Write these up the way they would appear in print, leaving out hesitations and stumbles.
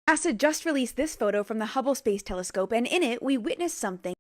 NASA just released this photo from the Hubble Space Telescope, and in it, we witnessed something.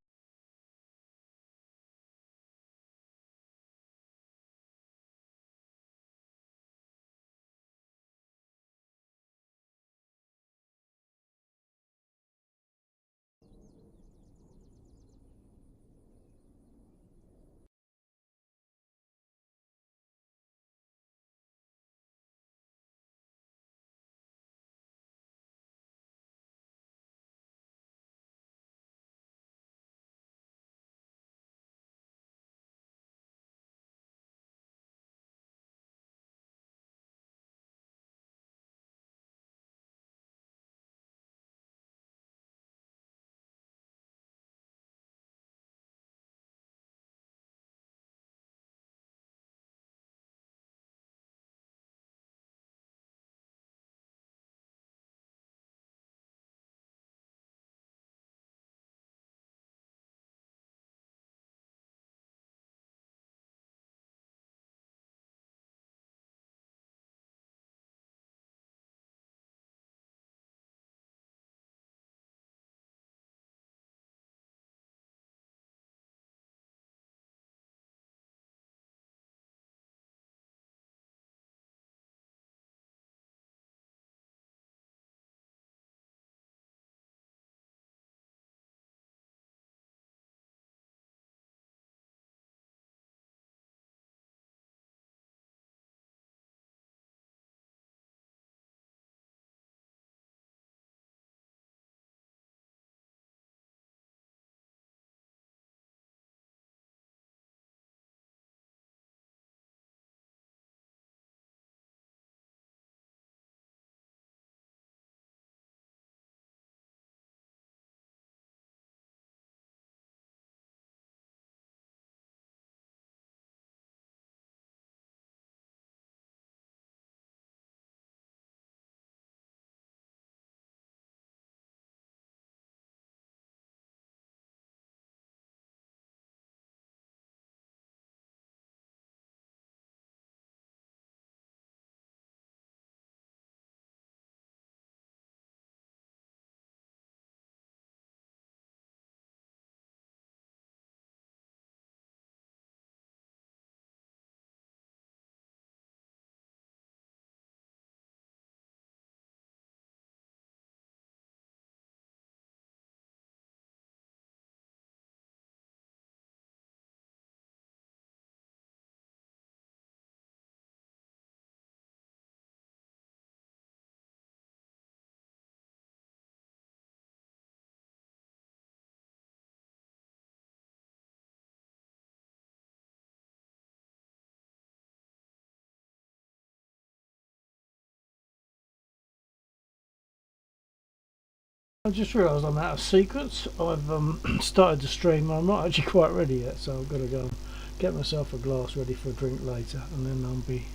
I just realised I'm out of secrets. I've started the stream. I'm not actually quite ready yet, so I've got to go and get myself a glass ready for a drink later, and then I'll be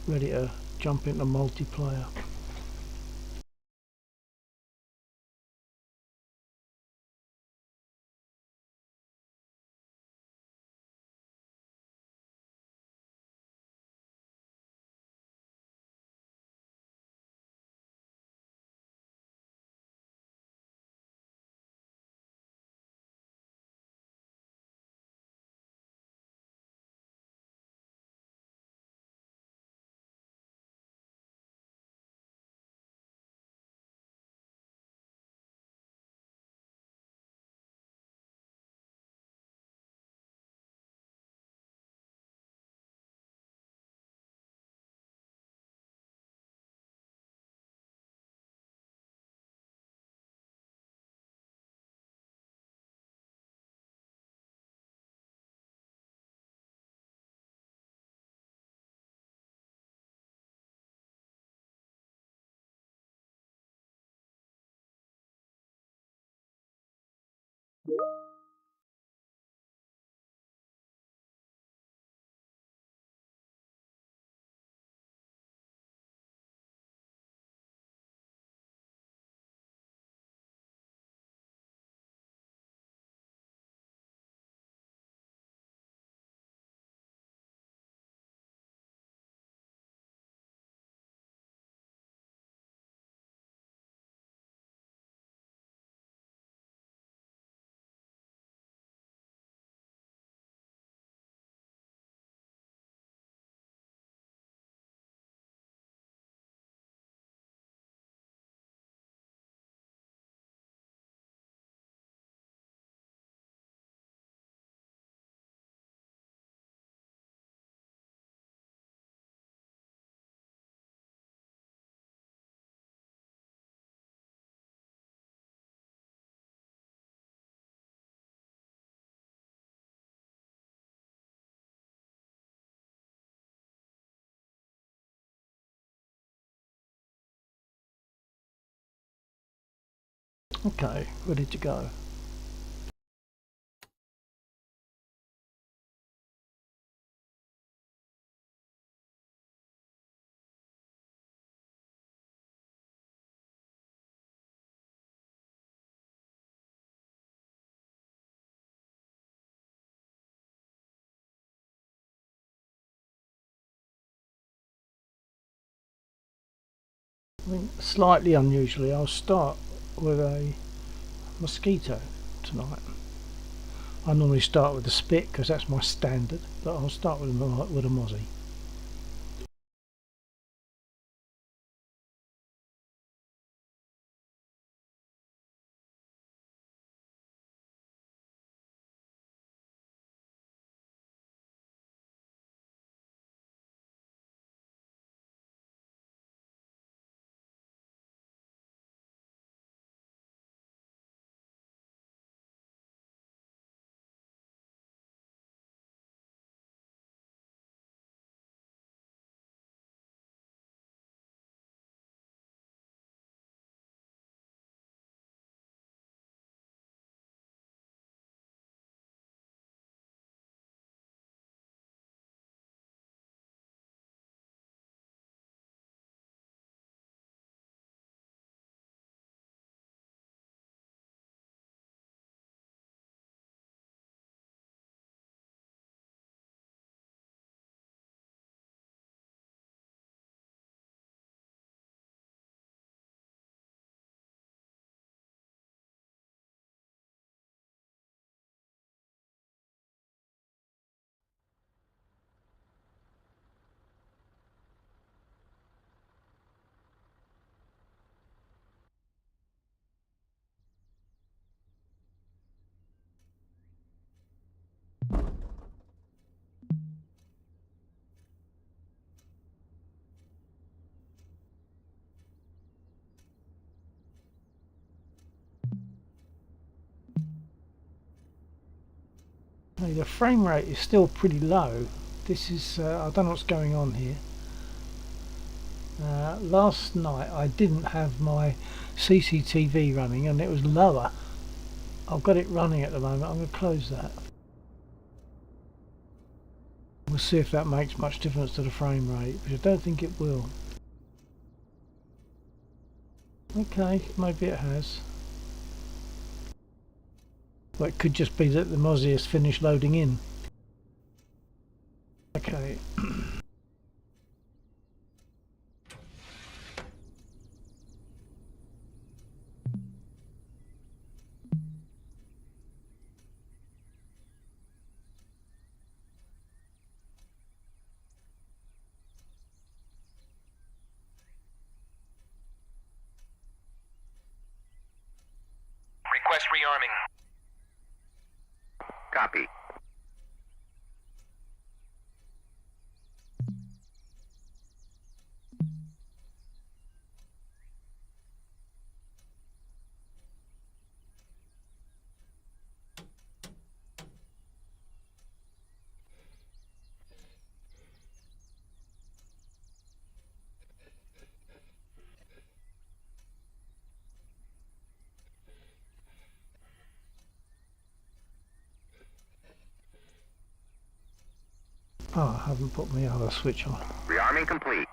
ready to jump into multiplayer. Okay, ready to go. I think slightly unusually, I'll start with a mosquito tonight. I normally start with a spit because that's my standard, but I'll start with a mozzie. Now, the frame rate is still pretty low. This is, I don't know what's going on here. Last night I didn't have my CCTV running and it was lower. I've got it running at the moment. I'm going to close that. We'll see if that makes much difference to the frame rate, but I don't think it will. Okay, maybe it has. Well, it could just be that the mozzie has finished loading in. Okay. Request rearming. Copy. Oh, I haven't put my other switch on. Rearming complete.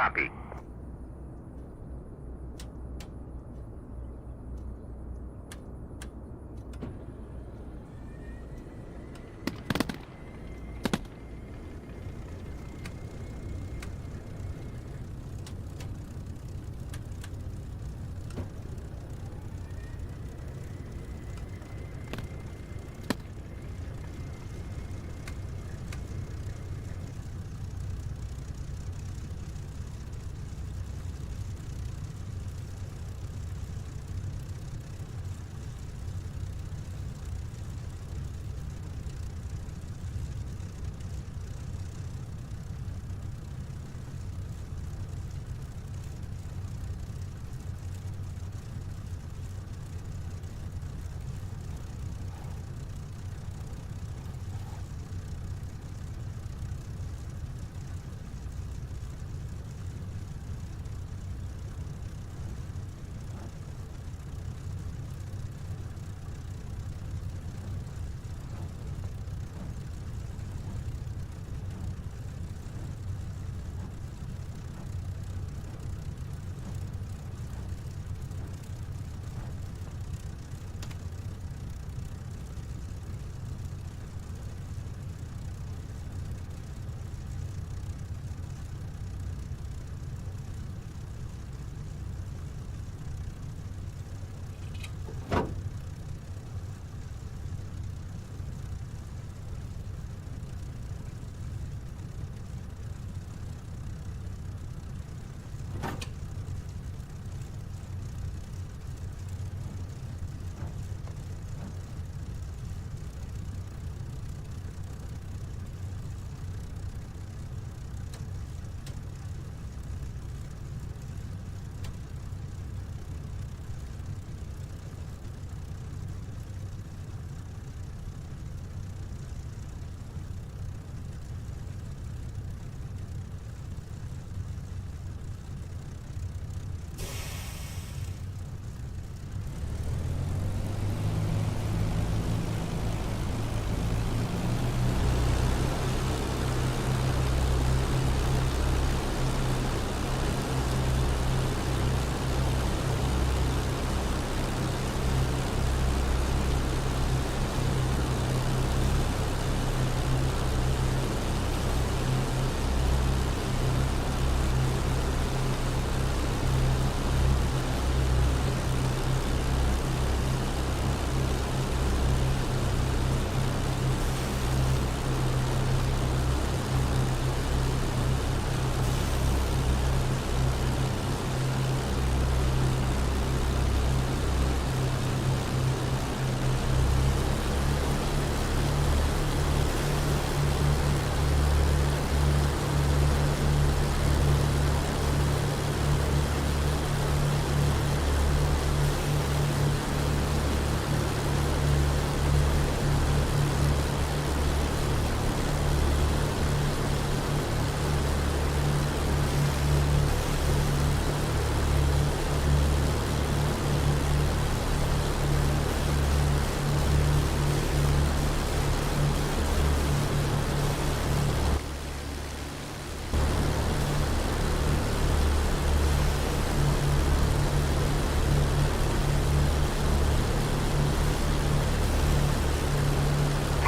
Copy.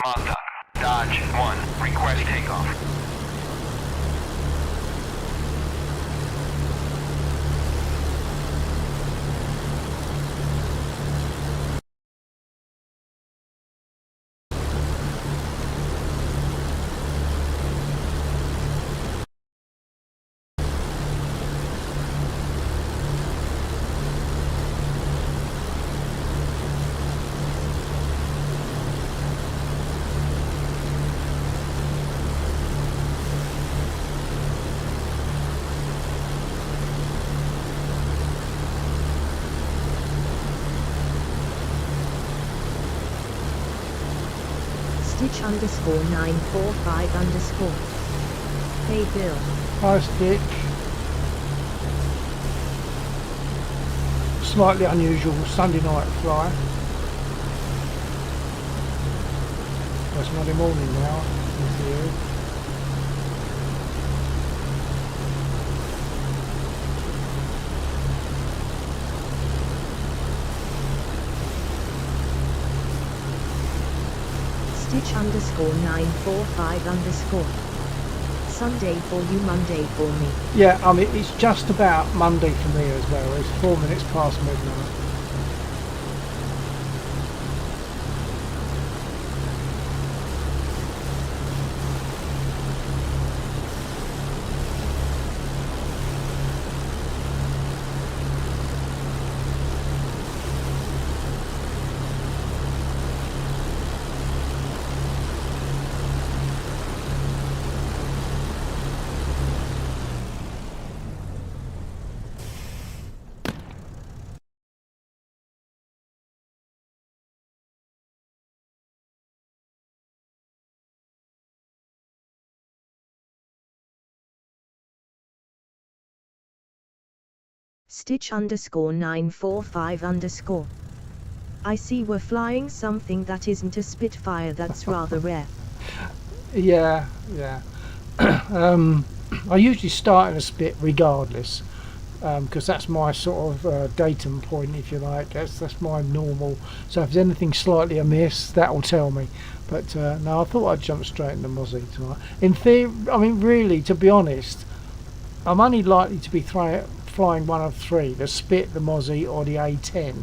Montauk. Dodge 1. Request takeoff. Stitch underscore 945 underscore. Hey Bill. Hi Stitch. Slightly unusual Sunday night fly. It's Monday morning now. In theory. Stitch_945_. Sunday for you, Monday for me. Yeah, I mean, it's just about Monday for me as well. It's 4 minutes past midnight. Stitch_945_. I see we're flying something that isn't a Spitfire. That's rather rare. Yeah, yeah. I usually start in a spit regardless, because that's my sort of datum point, if you like. That's my normal. So if there's anything slightly amiss, that will tell me. But no, I thought I'd jump straight into Mozzie tonight. In theory, I mean, really, to be honest, I'm only likely to be flying one of three: the Spit, the Mozzie, or the A10.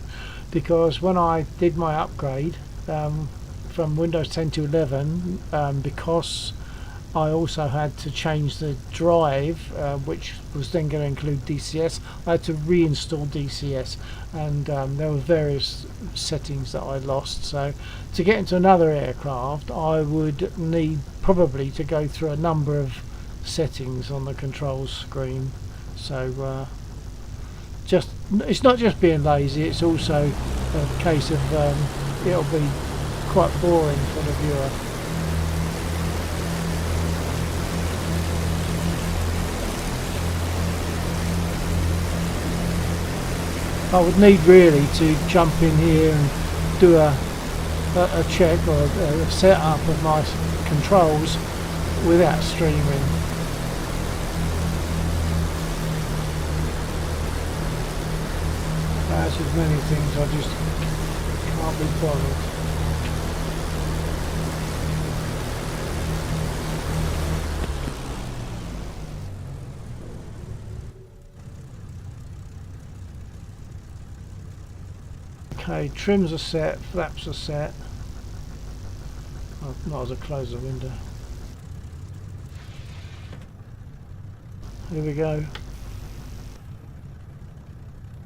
Because when I did my upgrade from Windows 10 to 11, because I also had to change the drive, which was then going to include DCS. I had to reinstall DCS, and there were various settings that I lost. So to get into another aircraft, I would need probably to go through a number of settings on the controls screen. So just it's not just being lazy, it's also a case of it'll be quite boring for the viewer. I would need really to jump in here and do a check or a setup of my controls without streaming. As with many things, I just can't be bothered. Okay, trims are set, flaps are set. Oh, not as I close the window. Here we go.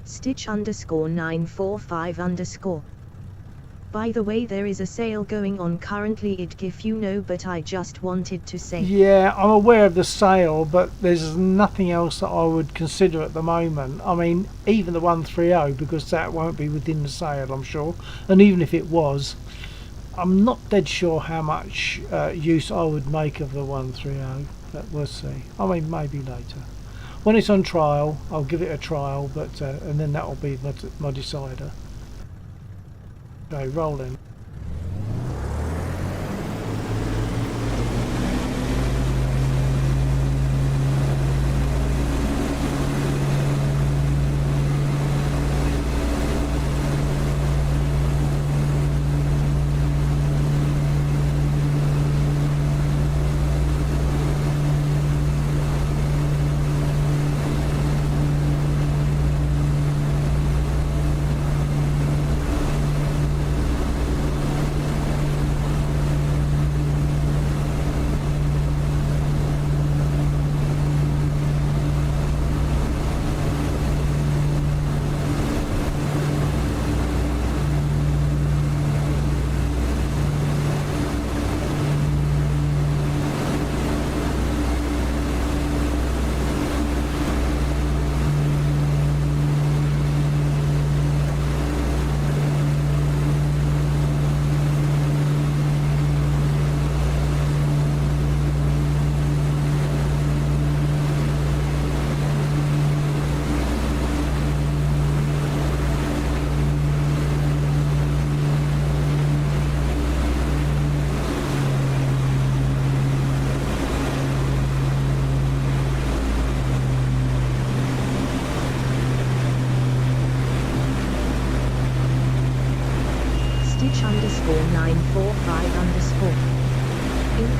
Stitch_945_. By the way, there is a sale going on currently, if you know, but I just wanted to say. Yeah, I'm aware of the sale, but there's nothing else that I would consider at the moment. I mean, even the 130, because that won't be within the sale, I'm sure. And even if it was, I'm not dead sure how much use I would make of the 130, but we'll see. I mean, maybe later. When it's on trial, I'll give it a trial, but and then that'll be my decider. Okay, rolling.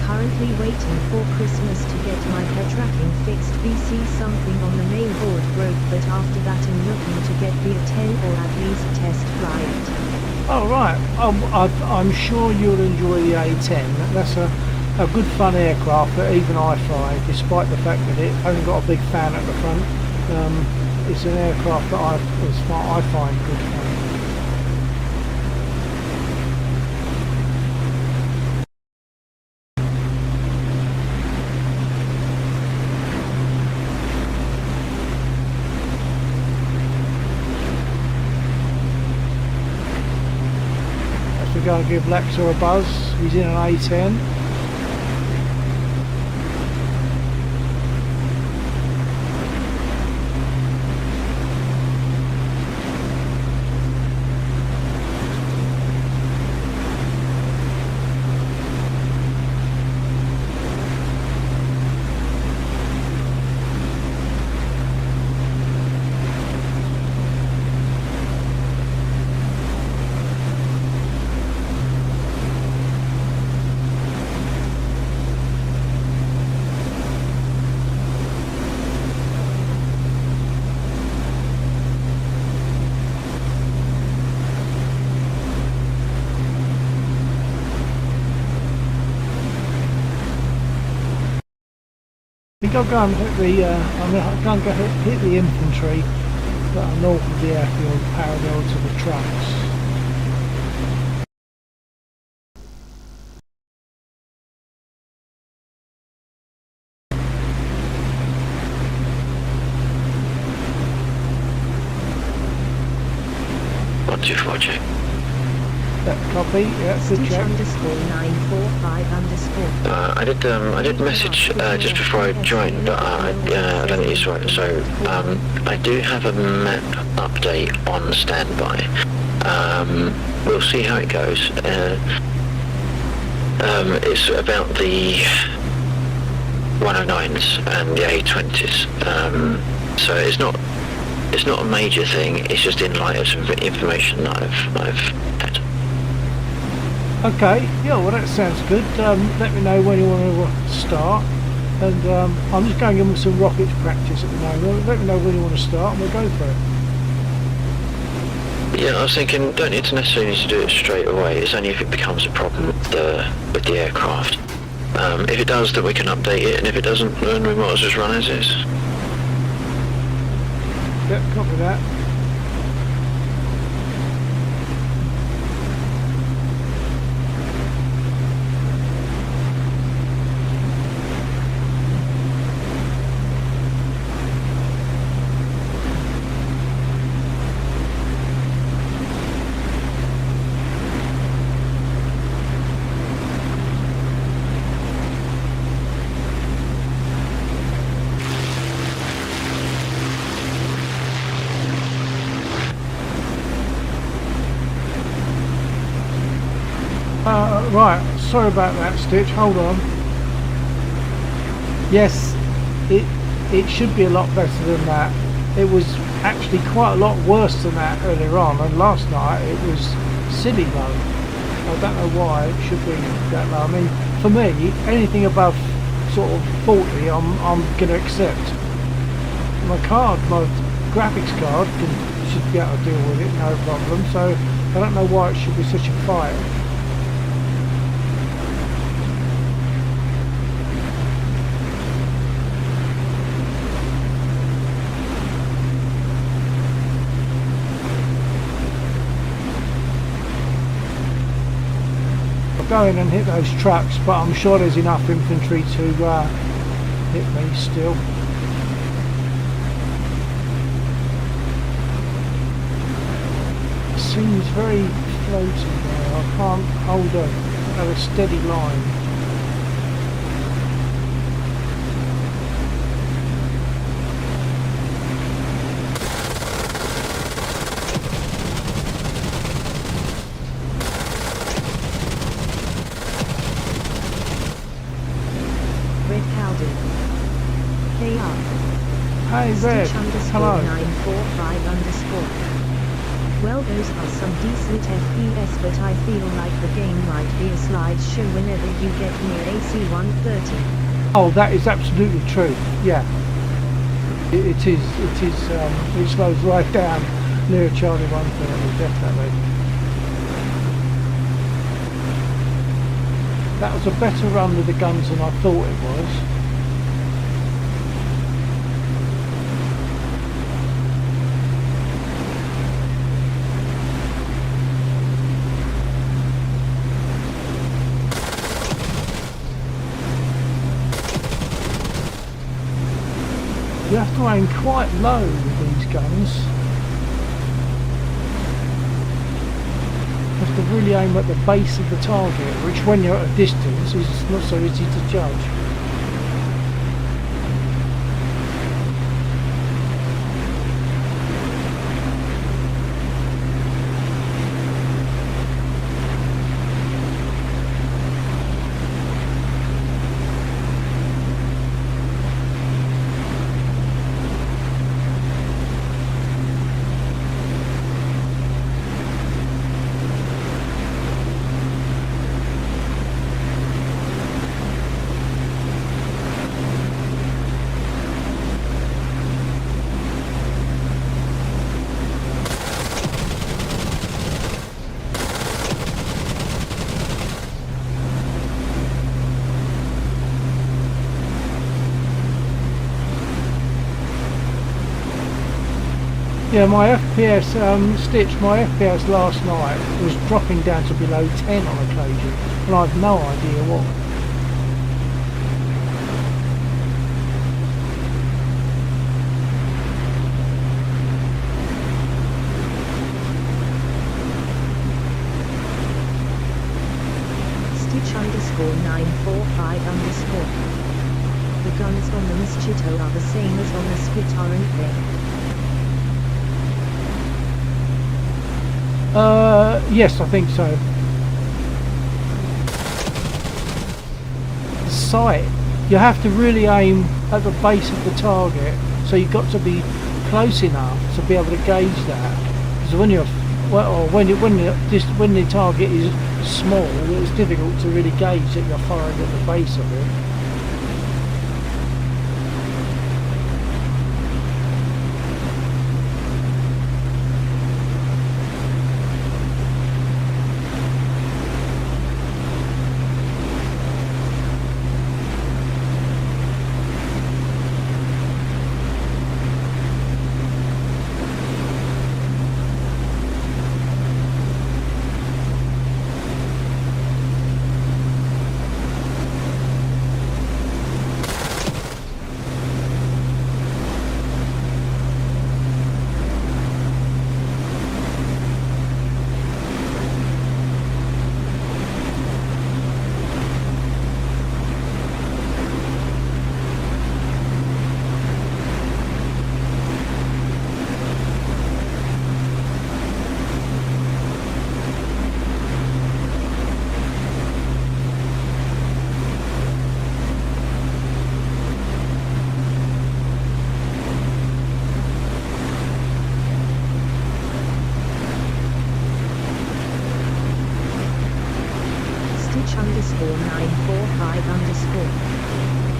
currently waiting for Christmas to get my hair tracking fixed. VC something on the main board broke, but after that I'm looking to get the A10 or at least test fly it. Oh right, I'm sure you'll enjoy the A10. That's a good fun aircraft that even I fly, despite the fact that it hasn't got a big fan at the front. It's an aircraft that I find good fun. We're going to give Lexor a buzz. He's in an A10. I think I'll go and hit the I'm going to hit the infantry that are north of the airfield, parallel to the tracks. Check. Copy, yeah, good Stitch check. _945_. I did message just before I joined, but I don't think you saw it. So I do have a map update on standby. We'll see how it goes. It's about the 109s and the A20s. So it's not a major thing. It's just in light of some information that I've had. Okay, yeah, well that sounds good. Let me know when you want to start, and I'm just going in with some rockets practice at the moment. Let me know when you want to start and we'll go for it. Yeah, I was thinking, don't need to necessarily need to do it straight away. It's only if it becomes a problem with the aircraft. If it does, then we can update it, and if it doesn't, then we might as well just run as is. Yep, copy that. Right, sorry about that, Stitch, hold on. Yes, it should be a lot better than that. It was actually quite a lot worse than that earlier on, and last night it was silly low. I don't know why it should be that low. I mean, for me, anything above sort of 40 I'm going to accept. My graphics card should be able to deal with it, no problem, so I don't know why it should be such a fight. Go in and hit those trucks, but I'm sure there's enough infantry to hit me still. It seems very floaty there. I can't hold a steady line. Hey Red, hello. 945_. Well, those are some decent FPS, but I feel like the game might be a slideshow whenever you get near AC-130. Oh, that is absolutely true. Yeah, it is. It slows right down near Charlie 130, definitely. That was a better run with the guns than I thought it was. You have to aim quite low with these guns. You have to really aim at the base of the target, which when you're at a distance is not so easy to judge. Yeah, my FPS, Stitch, my FPS last night was dropping down to below 10 on occasion, and I've no idea why. Stitch_945_. The guns on the Mosquito are the same as on the Spit, aren't they? Yes, I think so. The sight, you have to really aim at the base of the target, so you've got to be close enough to be able to gauge that. Because when you're, well, when the target is small, it's difficult to really gauge that you're firing at the base of it. Stitch_945_.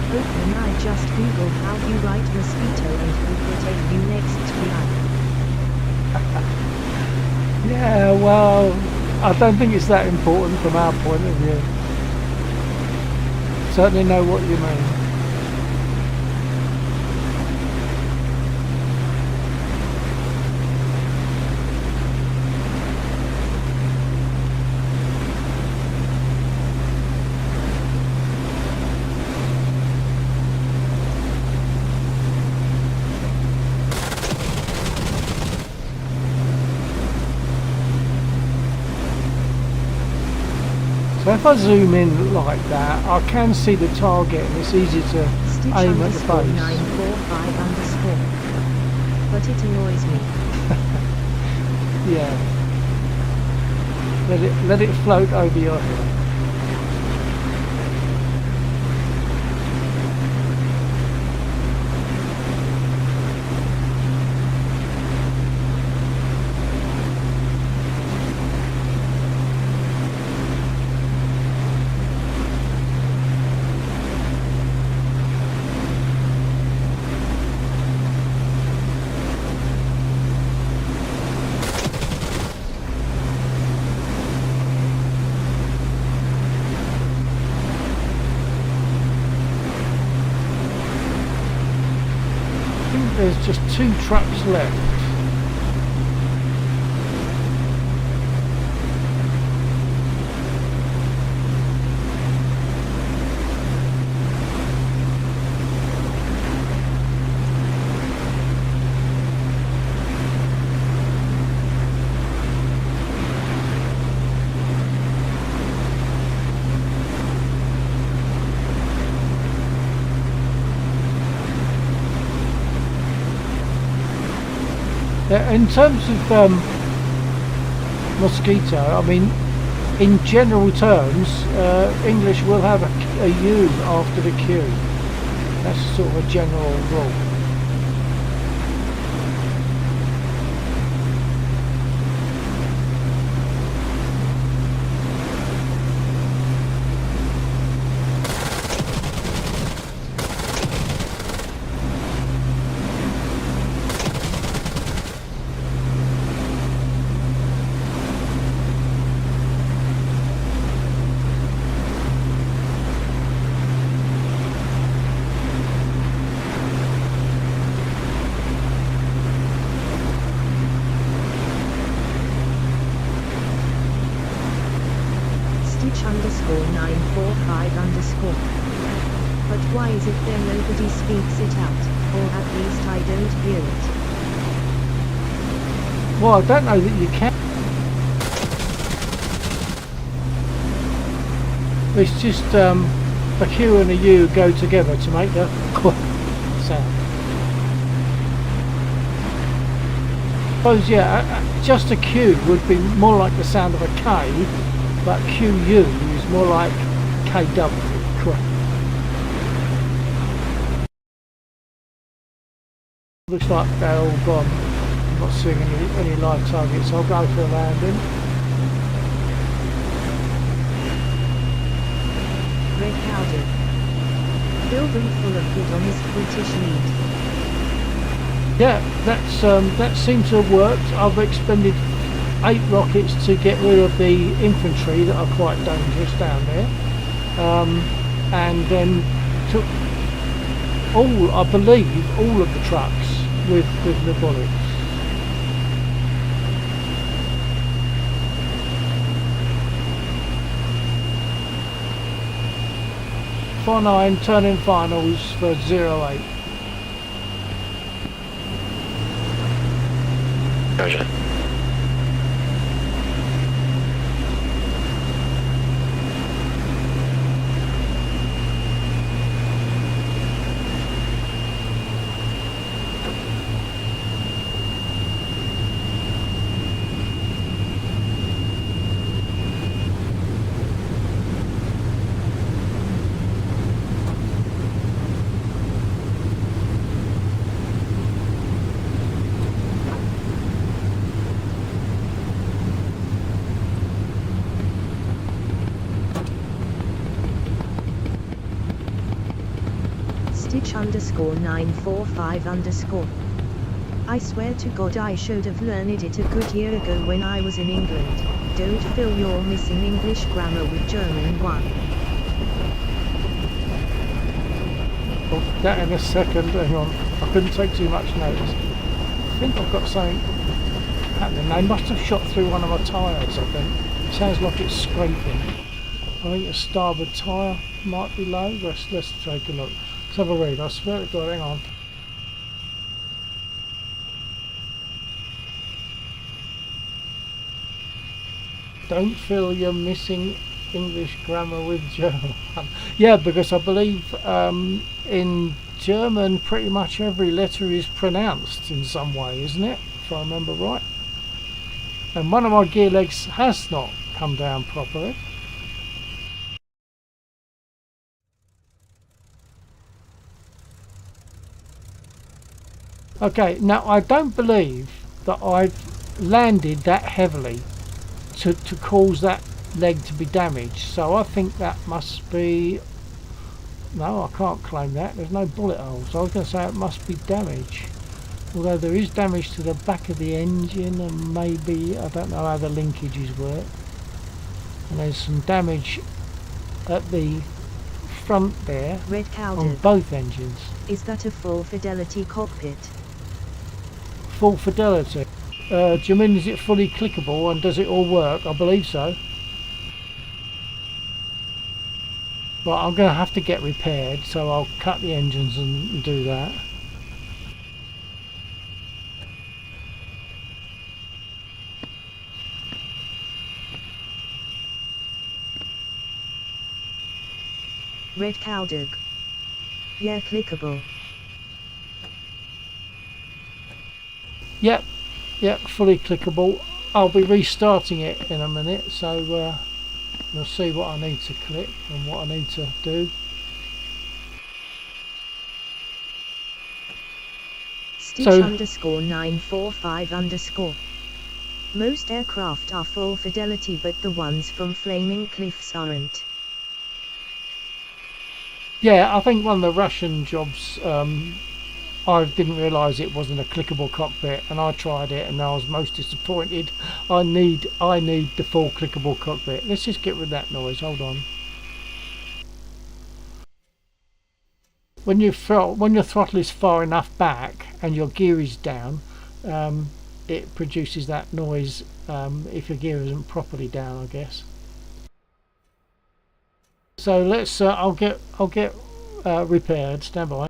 Open, I just googled how you write mosquito and who will take you next to Yeah, well, I don't think it's that important from our point of view. Certainly know what you mean. So if I zoom in like that, I can see the target and it's easy to aim at the base. Stitch_945_. But it annoys me. Yeah. Let it float over your head. there's just 2 trucks left. In terms of mosquito, I mean, in general terms, English will have a U after the Q. That's sort of a general rule. _945_. But why is it there nobody speaks it out, or at least I don't hear it? Well, I don't know that you can. It's just a Q and a U go together to make the sound. I suppose, yeah, just a Q would be more like the sound of a K, but QU is more like KW. Correct. Looks like they're all gone. I'm not seeing any live targets. I'll go for a landing. Red Cowden. Building full of good honest British meat. Yeah, that seems to have worked. I've expended 8 rockets to get rid of the infantry that are quite dangerous down there, and then took all, I believe, all of the trucks with the bullets. '49 turning finals for 08. Roger. _945_. I swear to God I should have learned it a good year ago when I was in England. Don't fill your missing English grammar with German one. Oh, that in a second, hang on. I couldn't take too much notice. I think I've got something happening. They must have shot through one of my tyres, I think. It sounds like it's scraping. I think the starboard tyre might be low. Let's take a look. Let's have a read. I swear to God, hang on. Don't fill your missing English grammar with German. Yeah, because I believe in German pretty much every letter is pronounced in some way, isn't it? If I remember right. And one of my gear legs has not come down properly. Okay, now I don't believe that I've landed that heavily to cause that leg to be damaged, so I think that must be... No, I can't claim that. There's no bullet holes. So I was going to say it must be damage. Although there is damage to the back of the engine and maybe, I don't know how the linkages work. And there's some damage at the front there Red on Cowden. both engines. Is that a full fidelity cockpit? full fidelity. Do you mean is it fully clickable and does it all work? I believe so. But I'm going to have to get repaired, so I'll cut the engines and do that. Red cow dog. Yeah, clickable. Yep, fully clickable. I'll be restarting it in a minute, so we'll see what I need to click and what I need to do. Stitch So- _945_. Most aircraft are full fidelity, but the ones from Flaming Cliffs aren't. Yeah, I think one of the Russian jobs, I didn't realise it wasn't a clickable cockpit, and I tried it and I was most disappointed. I need the full clickable cockpit. Let's just get rid of that noise. Hold on. When your throttle is far enough back and your gear is down, it produces that noise if your gear isn't properly down, I guess. So let's. I'll get repaired. Stand by.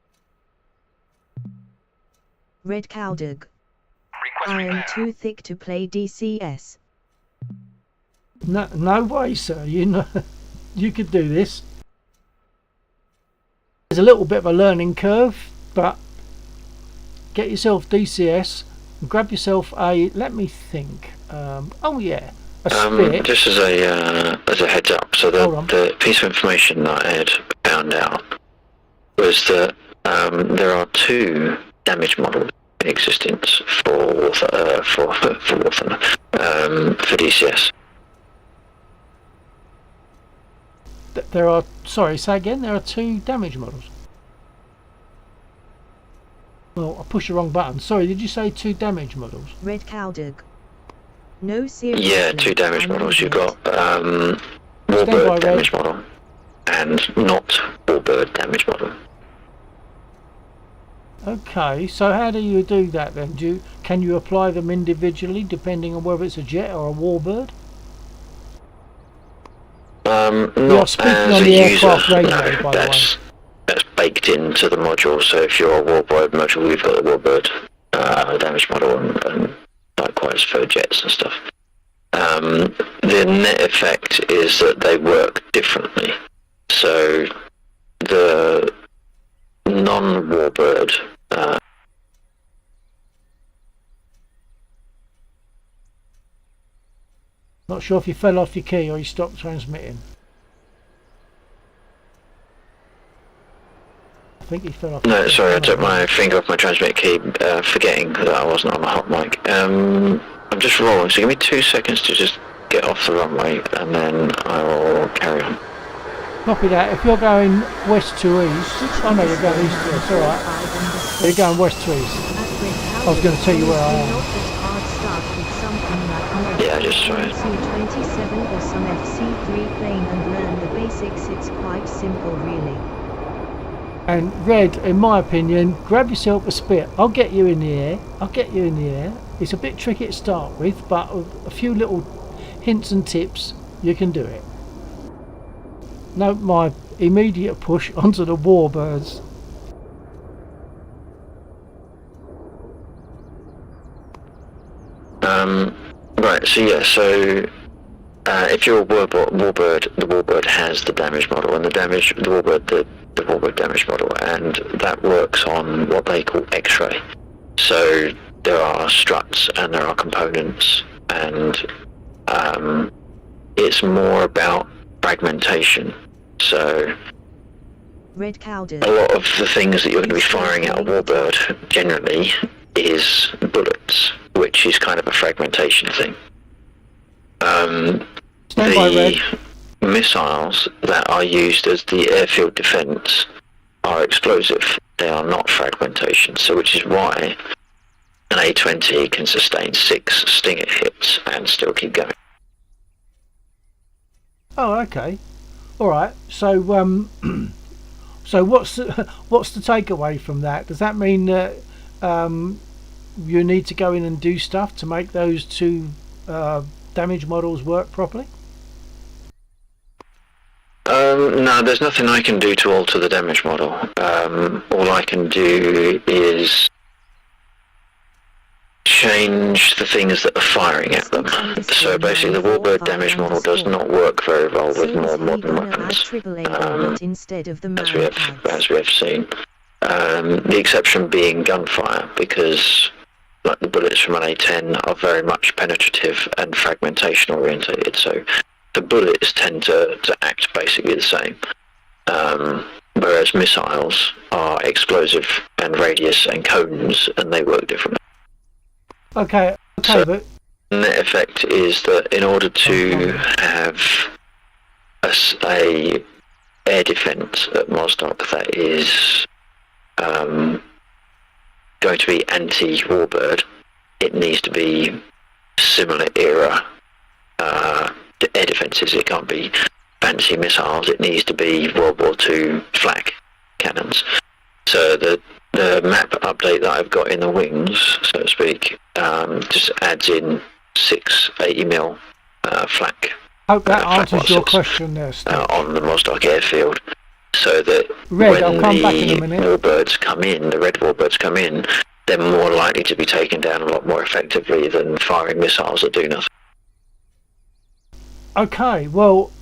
Red cow dog. Request I am repair. too thick to play DCS. No way, sir. You know, you could do this. There's a little bit of a learning curve, but get yourself DCS. And grab yourself a. Let me think. Oh yeah, a spit. Just as a heads up, so Hold on. the piece of information that I had found out was that there are 2 damage models in existence for DCS. There are. Sorry, say again. There are 2 damage models. Well, I pushed the wrong button. Sorry, did you say 2 damage models? Red cow dog. No, seriously. Yeah, 2 damage I'm models. You've idiot. got Stand by, Warbird Red. damage model and not Warbird damage model. Okay, so how do you do that then? Can you apply them individually depending on whether it's a jet or a warbird? Not speaking as on a the user, aircraft radio, no, by the that's baked into the module. So if you're a Warbird module, we've got the Warbird damage model, and likewise for jets and stuff. The net effect is that they work differently. So the non-Warbird Not sure if you fell off your key or you stopped transmitting. I think he fell off. No, your sorry, I key. took my finger off my transmit key, forgetting that I wasn't on the hot mic. I'm just rolling, so give me 2 seconds to just get off the runway, and then I will carry on. Copy that. If you're going west to east, oh no, you're going east to west. All right, you're going west to east. I was going to tell you where I am. Yeah, I just tried. Su-27 or some FC3 plane and learn the basics. It's quite simple, really. And Red, in my opinion, grab yourself a spit. I'll get you in the air. It's a bit tricky to start with, but with a few little hints and tips, you can do it. Note my immediate push onto the Warbirds. Right, so yeah, if you're a Warbird, the Warbird has the damage model, and the Warbird damage model, and that works on what they call X-ray. So there are struts and there are components, and it's more about fragmentation. So Red cow a lot of the things that you're going to be firing out of Warbird generally is bullets, which is kind of a fragmentation thing. Stand by, Red. The missiles that are used as the airfield defence are explosive. They are not fragmentation, so which is why an A-20 can sustain 6 Stinger hits and still keep going. Oh, okay. All right. So, so what's the takeaway from that? Does that mean that you need to go in and do stuff to make those two damage models work properly? No, there's nothing I can do to alter the damage model. All I can do is change the things that are firing at them. So basically the warbird damage model does not work very well with more modern weapons, as we have seen. The exception being gunfire, because like the bullets from an A10 are very much penetrative and fragmentation orientated, so the bullets tend to act basically the same. Whereas missiles are explosive and radius and cones, and they work differently. Okay, So, but the net effect is that in order to have a air defense at Mosdoc that is going to be anti-warbird, it needs to be similar era air defences. It can't be fancy missiles, it needs to be World War II flak cannons. So the map update that I've got in the wings, so to speak, just adds in 6 80mm flak. hope that flak answers your boxes, question there, Steve. on the Mosdoc airfield, so that Red, when I'll come back in a the minute. warbirds come in, the red warbirds come in, they're more likely to be taken down a lot more effectively than firing missiles that do nothing. Okay, well,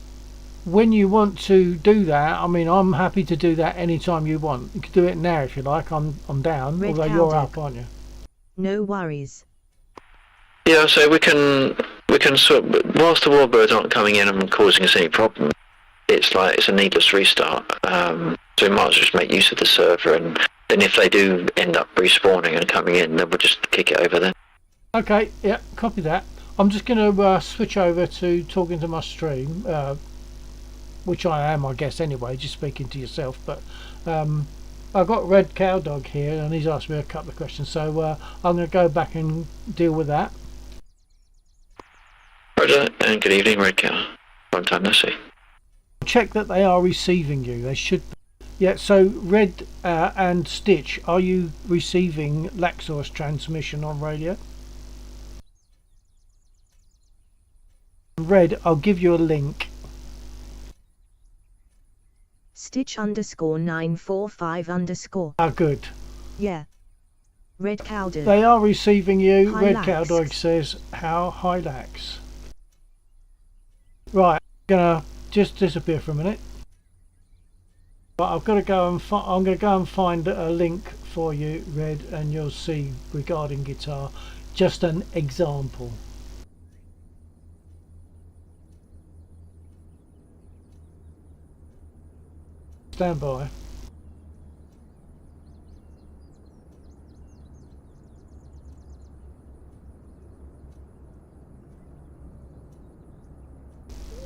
when you want to do that, I mean, I'm happy to do that anytime you want. You can do it now if you like. I'm down, Red although you're Cowdeck. up, aren't you? No worries. Yeah, so we can sort whilst the warbirds aren't coming in and causing us any problem, it's a needless restart. So we might as well just make use of the server, and then if they do end up respawning and coming in, then we'll just kick it over then. Okay, yeah, copy that. I'm just going to switch over to talking to my stream, which I am, I guess, anyway, just speaking to yourself. But I've got Red Cowdog here, and he's asked me a couple of questions, so I'm going to go back and deal with that. Roger, and good evening, Red Cow. Long time no see. Check that they are receiving you. They should. Yeah, so Red and Stitch, are you receiving Laxor's transmission on radio? Red, I'll give you a link. Stitch _945 Ah, good. Yeah. Red Cowder. They are receiving you. Red Hylax. Cowdog says, how Hylax? Right, I'm gonna just disappear for a minute. But I've got to go and I'm going to go and find a link for you, Red, and you'll see regarding guitar. Just an example. Stand by.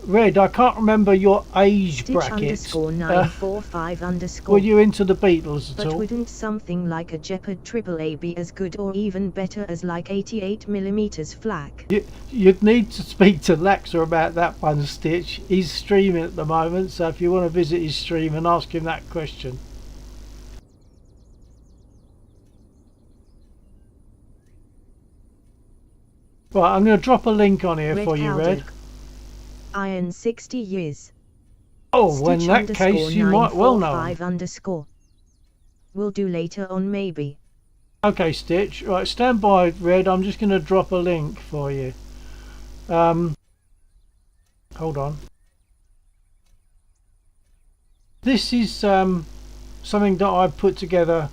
Red, I can't remember your age Stitch bracket. _945 Were you into the Beatles at But all? wouldn't something like a Jeopard AAA be as good or even better as like 88mm flak? You'd need to speak to Laxer about that one, Stitch. He's streaming at the moment, so if you want to visit his stream and ask him that question. Right, I'm going to drop a link on here Red for you, Red. Cowdog. Iron 60 years. Oh, well, in Stitch that case, you might well know. _945 We'll do later on maybe. Okay, Stitch. Right, stand by, Red. I'm just going to drop a link for you. Hold on. This is something that I put together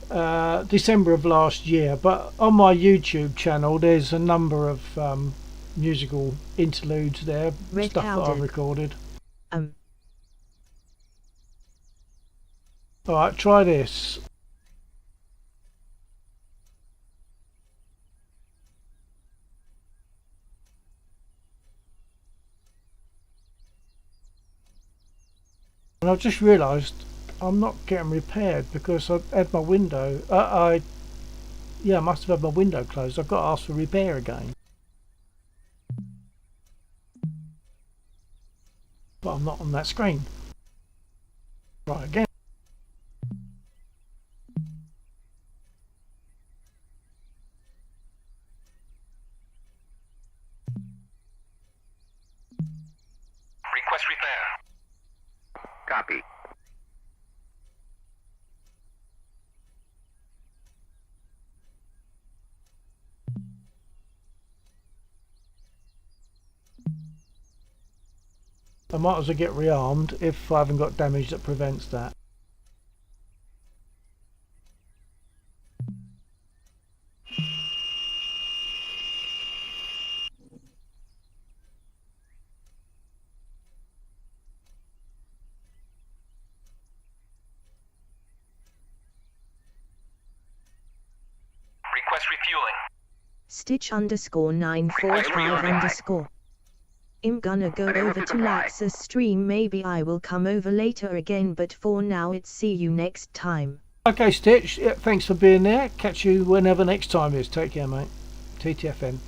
December of last year, but on my YouTube channel there's a number of musical interludes there, Red stuff that I've Cowdog. recorded. Alright, try this. And I've just realised I'm not getting repaired because I had my window. I must have had my window closed. I've got to ask for repair again. But I'm not on that screen. Right, again. I might as well get rearmed if I haven't got damage that prevents that. Request refueling. Stitch _ 945 _ I'm gonna go over to Lax's stream. Maybe I will come over later again, but for now it's see you next time. Okay, Stitch, yeah, thanks for being there. Catch you whenever next time is. Take care, mate. TTFN.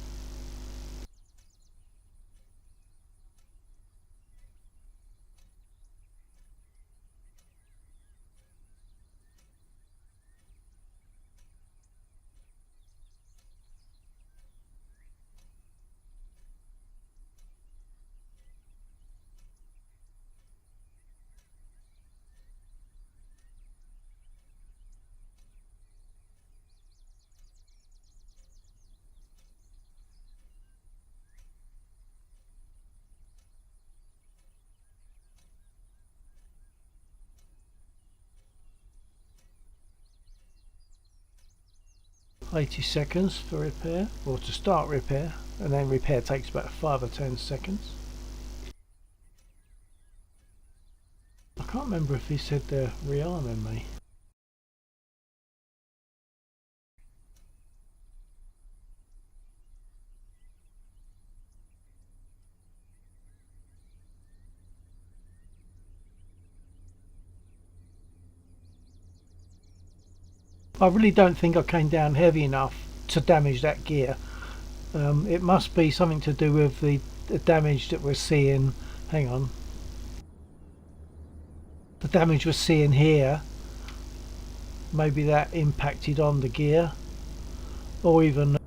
$80 seconds for repair, or to start repair, and then repair takes about 5 or 10 seconds. I can't remember if he said they're rearming me. I really don't think I came down heavy enough to damage that gear. It must be something to do with the damage that we're seeing. Hang on. The damage we're seeing here, maybe that impacted on the gear, or even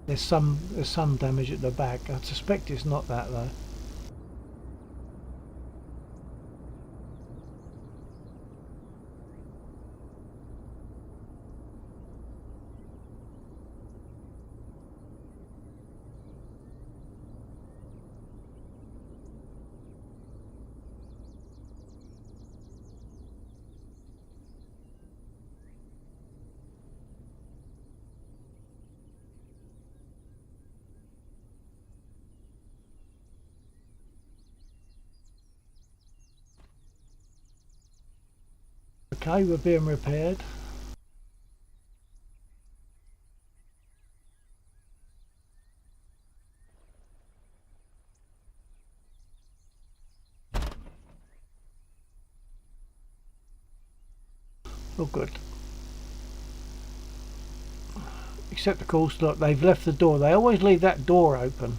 there's some damage at the back. I suspect it's not that though. Okay, we're being repaired. Oh good. Except of course, look, they've left the door. They always leave that door open.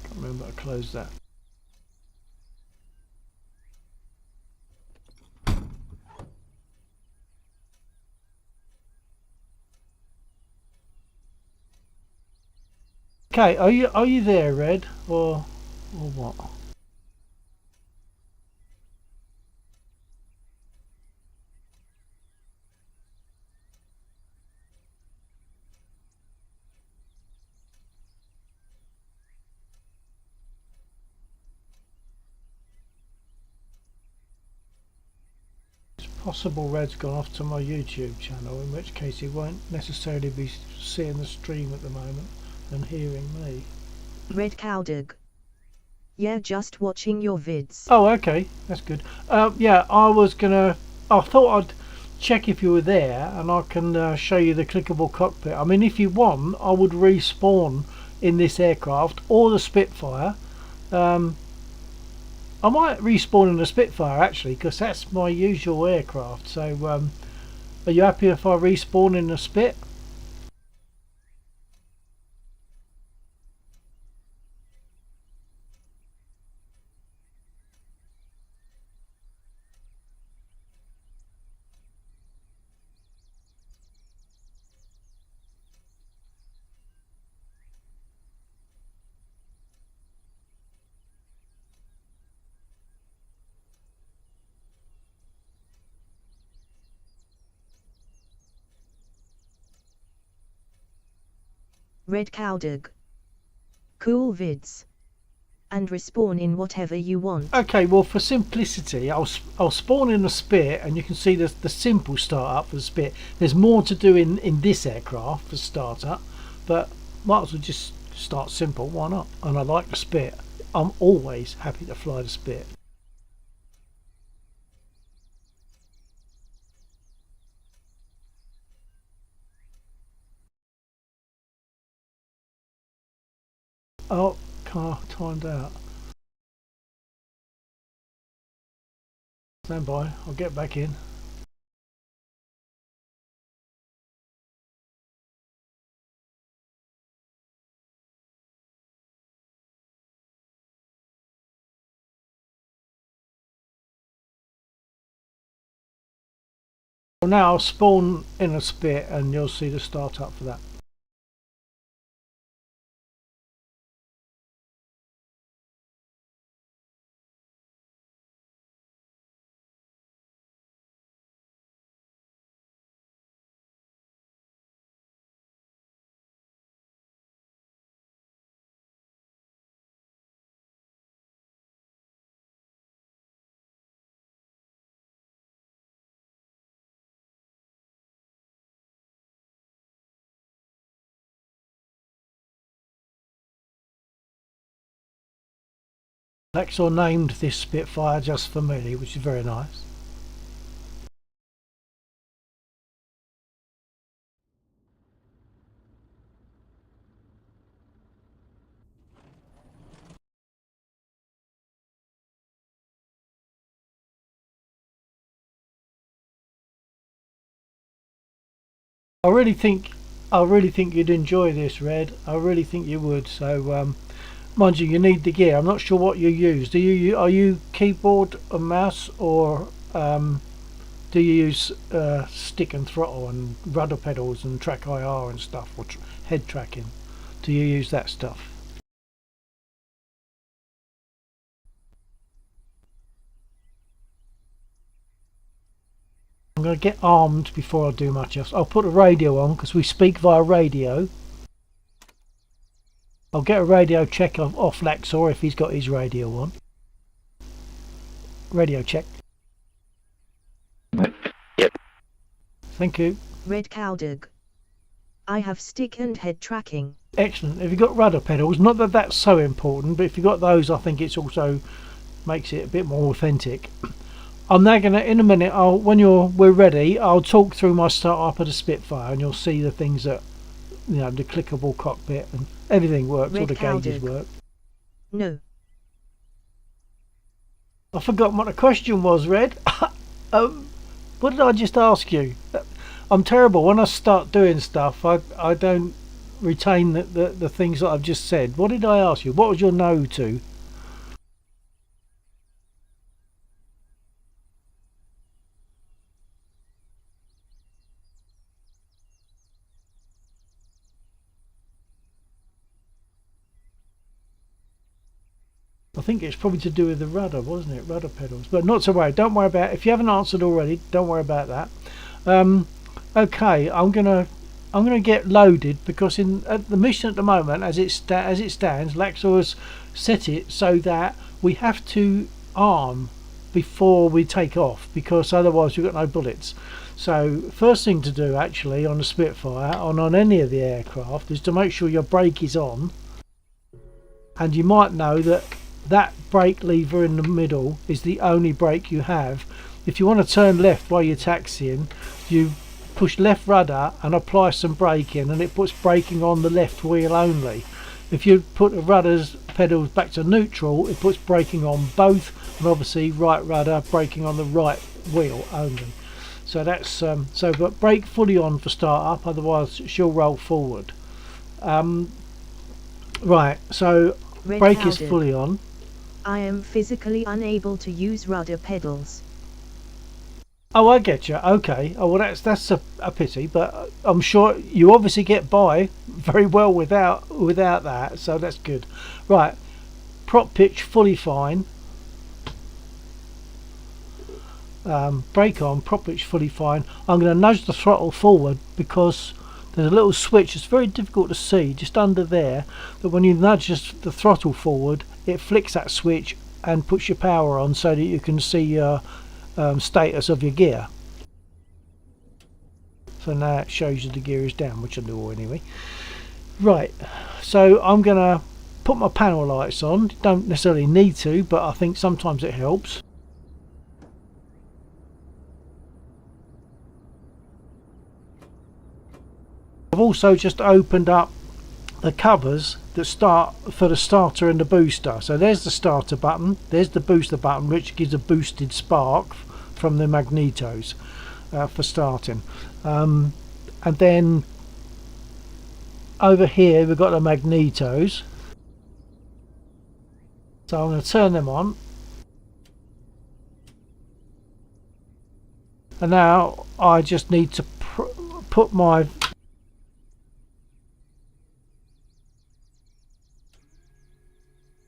Can't remember to close that. Okay, are you there, Red, or what? It's possible Red's gone off to my YouTube channel, in which case he won't necessarily be seeing the stream at the moment and hearing me. Red Cowdog. Yeah, just watching your vids. Oh, okay, that's good. Yeah, I thought I'd check if you were there, and I can show you the clickable cockpit. I mean, if you want, I would respawn in this aircraft or the Spitfire. I might respawn in the Spitfire actually, because that's my usual aircraft. So, are you happy if I respawn in the Spit? Red Cowdog. Cool vids. and respawn in whatever you want. Okay, well, for simplicity, I'll spawn in a Spit, and you can see the simple startup for the Spit. There's more to do in this aircraft for startup, but might as well just start simple. Why not? And I like the Spit. I'm always happy to fly the Spit. Oh, car timed out. Stand by, I'll get back in. Well, now I'll spawn in a Spit and you'll see the startup for that. Lexor named this Spitfire just for me, which is very nice. I really think you'd enjoy this, Red. I really think you would. So, mind you, you need the gear. I'm not sure what you use. Are you keyboard and mouse, or do you use stick and throttle and rudder pedals and track IR and stuff, or head tracking? Do you use that stuff? I'm going to get armed before I do much else. I'll put a radio on because we speak via radio. I'll get a radio check off Lexor if he's got his radio on. Radio check. Yep. Thank you. Red Cowdog. I have stick and head tracking. Excellent. If you've got rudder pedals, not that that's so important, but if you've got those, I think it's also makes it a bit more authentic. I'm now gonna, in a minute, when we're ready, I'll talk through my startup of the Spitfire, and you'll see the things that, you know, the clickable cockpit and everything works, all the gauges work. No. I forgot what the question was, Red. What did I just ask you? I'm terrible. When I start doing stuff, I don't retain the things that I've just said. What did I ask you? What was your no to? I think it's probably to do with the rudder, wasn't it? Rudder pedals. But not to worry. Don't worry about it. If you haven't answered already, don't worry about that. Okay, I'm gonna get loaded because at the mission at the moment, as it stands, Lexor has set it so that we have to arm before we take off, because otherwise we've got no bullets. So first thing to do actually on the Spitfire, on any of the aircraft, is to make sure your brake is on. And you might know that brake lever in the middle is the only brake you have. If you want to turn left while you're taxiing, you push left rudder and apply some braking, and it puts braking on the left wheel only. If you put the rudder's pedals back to neutral, it puts braking on both, and obviously right rudder braking on the right wheel only. So that's but brake fully on for start up, otherwise she'll roll forward. Right, so Red brake is Cowdog. fully on. I am physically unable to use rudder pedals. Oh, I get you. Okay. Oh, well, that's a pity, but I'm sure you obviously get by very well without that, so that's good. Right, prop pitch fully fine. Brake on, prop pitch fully fine. I'm going to nudge the throttle forward because there's a little switch. It's very difficult to see just under there, that when you nudge the throttle forward, it flicks that switch and puts your power on so that you can see your status of your gear. So now it shows you the gear is down, which I do anyway. Right, so I'm gonna put my panel lights on. Don't necessarily need to, but I think sometimes it helps. I've also just opened up the covers that start for the starter and the booster. So there's the starter button, there's the booster button, which gives a boosted spark from the magnetos for starting. And then over here we've got the magnetos. So I'm going to turn them on. And now I just need to put my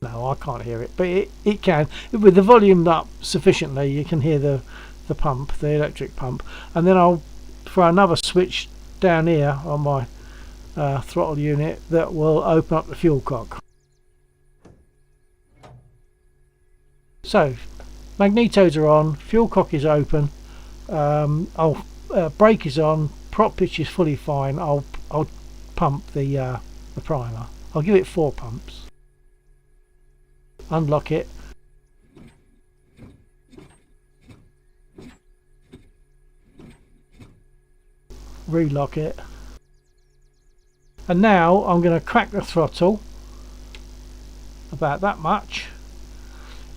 no, I can't hear it, but it can. With the volume up sufficiently, you can hear the pump, the electric pump. And then I'll throw another switch down here on my throttle unit that will open up the fuel cock. So magnetos are on, fuel cock is open, brake is on, prop pitch is fully fine. I'll pump the primer. I'll give it 4 pumps. Unlock it. Relock it. And now I'm going to crack the throttle about that much,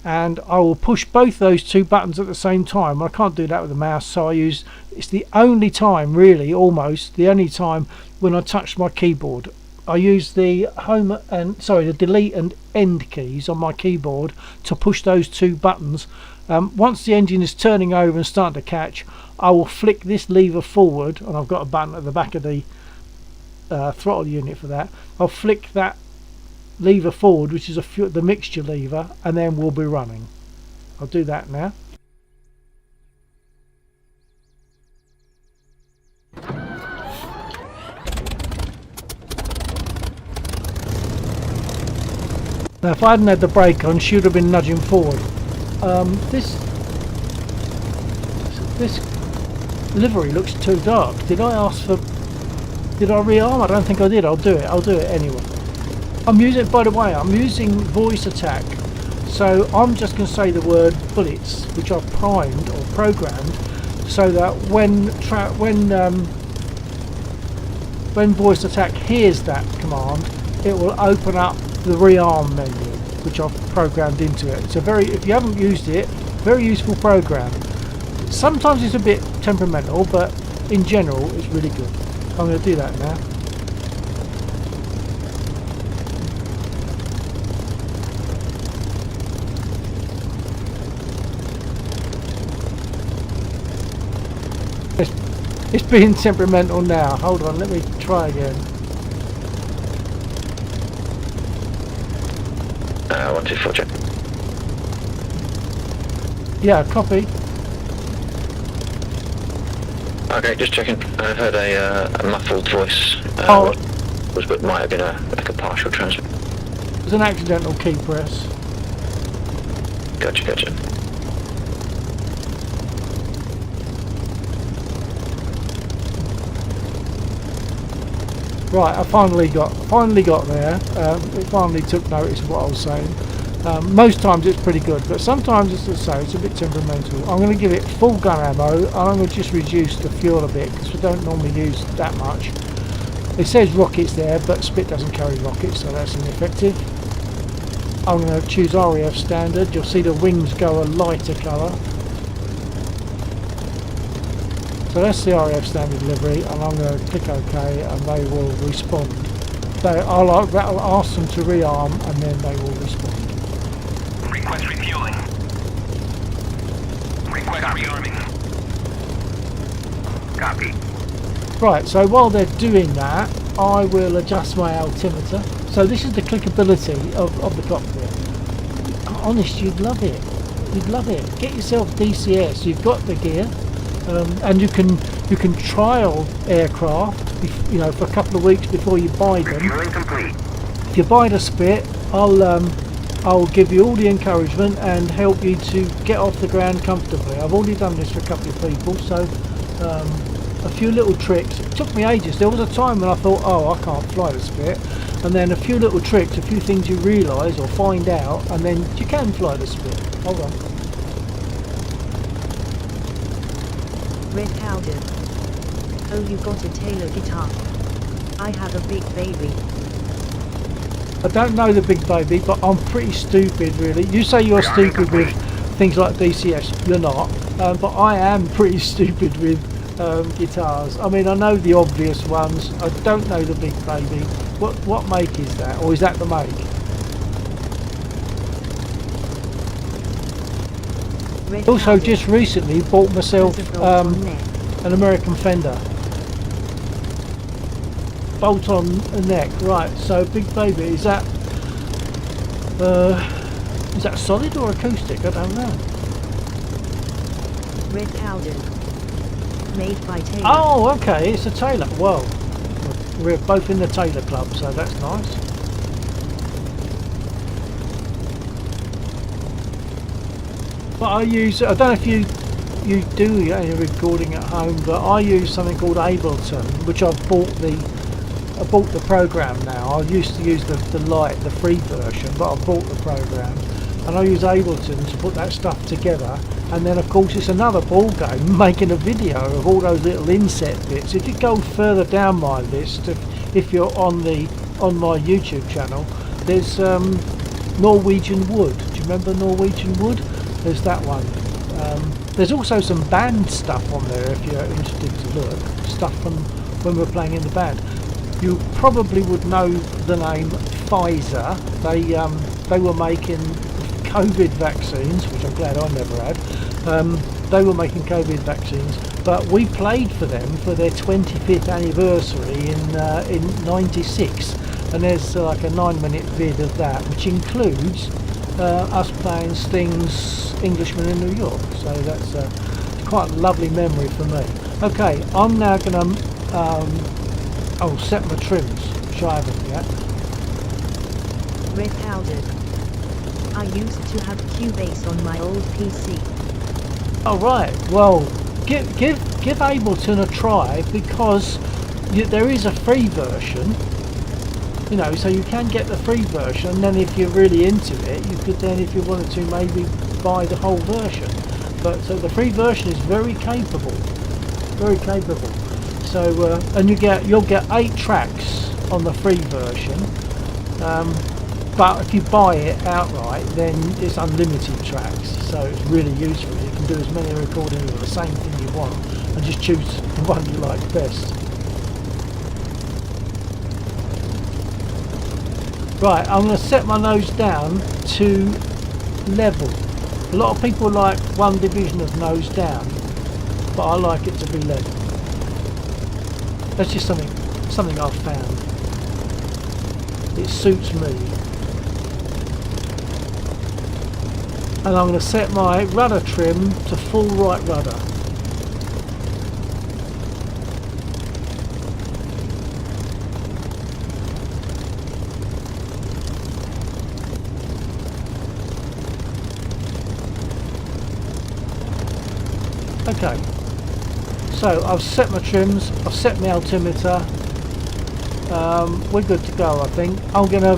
and I will push both those 2 buttons at the same time. I can't do that with the mouse, so it's the only time, really, almost the only time when I touch my keyboard. I use the the delete and end keys on my keyboard to push those 2 buttons. Once the engine is turning over and starting to catch, I will flick this lever forward, and I've got a button at the back of the throttle unit for that. I'll flick that lever forward, which is the mixture lever, and then we'll be running. I'll do that now. Now if I hadn't had the brake on, she would have been nudging forward. This livery looks too dark. Did I rearm? I don't think I did. I'll do it anyway. I'm using voice attack, so I'm just going to say the word bullets, which I've primed or programmed, so that when voice attack hears that command, it will open up the rearm menu, which I've programmed into it. It's if you haven't used it, very useful program. Sometimes it's a bit temperamental, but in general it's really good. I'm going to do that now. It's being temperamental now. Hold on, let me try again. 124 check. Yeah, copy. Okay, just checking. I heard a muffled voice. But might have been like a partial transfer. It was an accidental key press. Gotcha. Right, I finally got there. It finally took notice of what I was saying. Most times it's pretty good, but sometimes it's a bit temperamental. I'm going to give it full gun ammo, and I'm going to just reduce the fuel a bit because we don't normally use that much. It says rockets there, but Spit doesn't carry rockets, so that's ineffective. I'm going to choose RAF standard. You'll see the wings go a lighter colour. So that's the RAF standard livery, and I'm going to click OK, and they will respond. I'll ask them to rearm, and then they will respond. Request refueling. Request rearming. Copy. Right, so while they're doing that, I will adjust my altimeter. So this is the clickability of the cockpit. Honest, you'd love it. You'd love it. Get yourself DCS. You've got the gear, and you can You can trial aircraft, you know, for a couple of weeks before you buy them. Refueling complete. If you buy the Spit, I'll give you all the encouragement and help you to get off the ground comfortably. I've already done this for a couple of people, so a few little tricks. It took me ages. There was a time when I thought, oh, I can't fly the Spit, and then a few little tricks, a few things you realise or find out, and then you can fly the Spit. Hold on. Red Cowden. Oh, you got a Taylor guitar. I have a big baby. I don't know the big baby, but I'm pretty stupid, really. You say you're stupid with things like DCS. You're not. But I am pretty stupid with guitars. I mean, I know the obvious ones. I don't know the big baby. What make is that? Or is that the make? Red Also, Cowden. just recently bought myself an American Fender. Bolt on the neck, right? So big baby, is that solid or acoustic? I don't know. Red Cowden. Made by Taylor. Oh, okay, it's a Taylor. Well, we're both in the Taylor Club, so that's nice. But I don't know if you do any recording at home, but I use something called Ableton, which I bought the program now. I used to use the free version, but I bought the program, and I use Ableton to put that stuff together. And then of course it's another ball game making a video of all those little inset bits. If you go further down my list, if you're on my YouTube channel, there's Norwegian Wood. Do you remember Norwegian Wood? There's that one. There's also some band stuff on there if you're interested to look. Stuff from when we're playing in the band. You probably would know the name Pfizer. They were making COVID vaccines, which I'm glad I never had. They were making COVID vaccines, but we played for them for their 25th anniversary in '96, and there's like a 9-minute vid of that, which includes us playing Sting's Englishman in New York. So that's quite a lovely memory for me. Okay, I'm now going to set my trims, which I haven't yet. Red Cowden. I used to have Cubase on my old PC. Oh right, well, give Ableton a try, because there is a free version, you know, so you can get the free version, and then if you're really into it, you could then, if you wanted to, maybe buy the whole version. But so the free version is very capable, very capable. So and you'll get 8 tracks on the free version. But if you buy it outright, then it's unlimited tracks, so it's really useful. You can do as many recordings of the same thing you want and just choose the one you like best. Right, I'm going to set my nose down to level. A lot of people like one division of nose down, but I like it to be level. That's just something I've found. It suits me. And I'm going to set my rudder trim to full right rudder. Okay, so I've set my trims, I've set my altimeter, we're good to go I think. I'm going to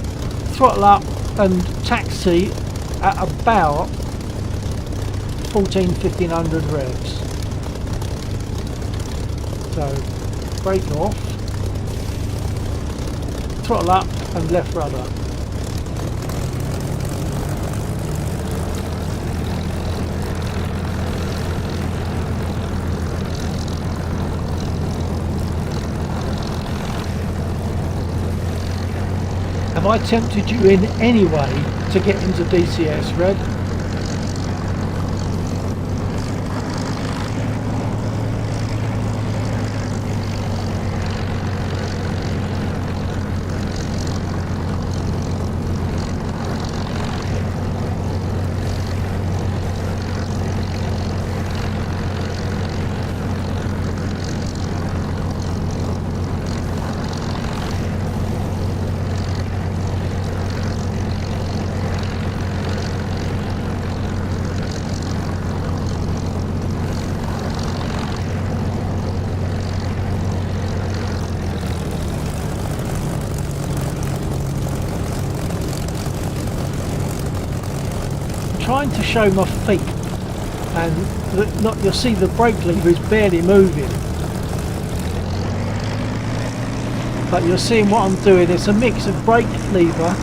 throttle up and taxi at about 1500 revs. So brake off, throttle up and left rudder. Have I tempted you in any way to get into DCS, Red? trying to show my feet, and you'll see the brake lever is barely moving. But you're seeing what I'm doing. It's a mix of brake lever,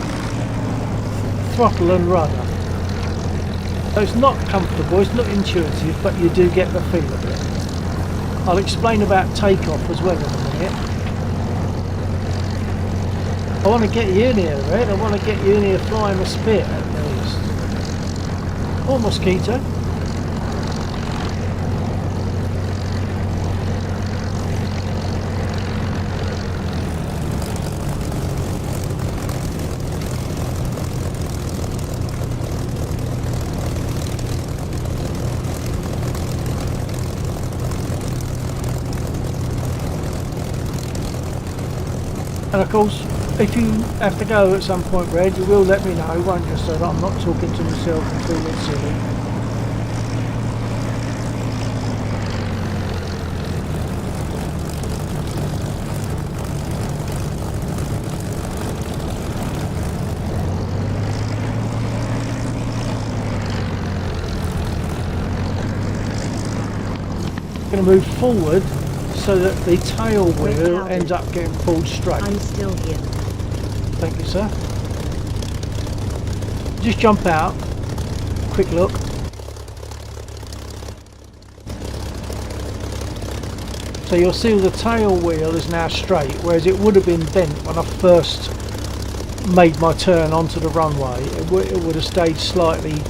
throttle and rudder. So it's not comfortable, it's not intuitive, but you do get the feel of it. I'll explain about takeoff as well in a minute. I want to get you in here, Red. I want to get you in here flying a spit at least. Or mosquito. And of course, if you have to go at some point, Red, you will let me know, won't you, so that I'm not talking to myself and feeling silly. I'm going to move forward so that the tail wheel ends up getting pulled straight. I'm still here. Thank you, sir. Just jump out. Quick look. So you'll see the tail wheel is now straight, whereas it would have been bent when I first made my turn onto the runway. It would have stayed slightly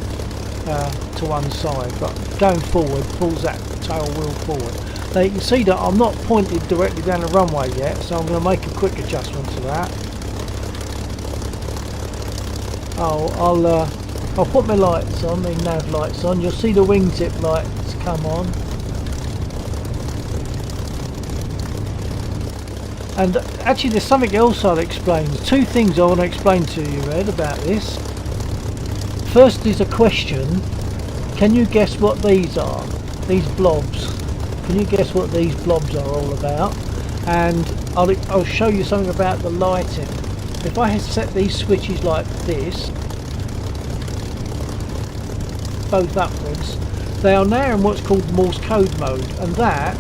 to one side, but going forward pulls that tail wheel forward. Now you can see that I'm not pointed directly down the runway yet, so I'm going to make a quick adjustment to that. I'll put my lights on, my nav lights on. You'll see the wingtip lights come on. And actually there's something else I'll explain. There's two things I want to explain to you, Ed, about this. First is a question. Can you guess what these are? These blobs. Can you guess what these blobs are all about? And I'll show you something about the lighting. If I had set these switches like this, both upwards, they are now in what's called Morse code mode, and that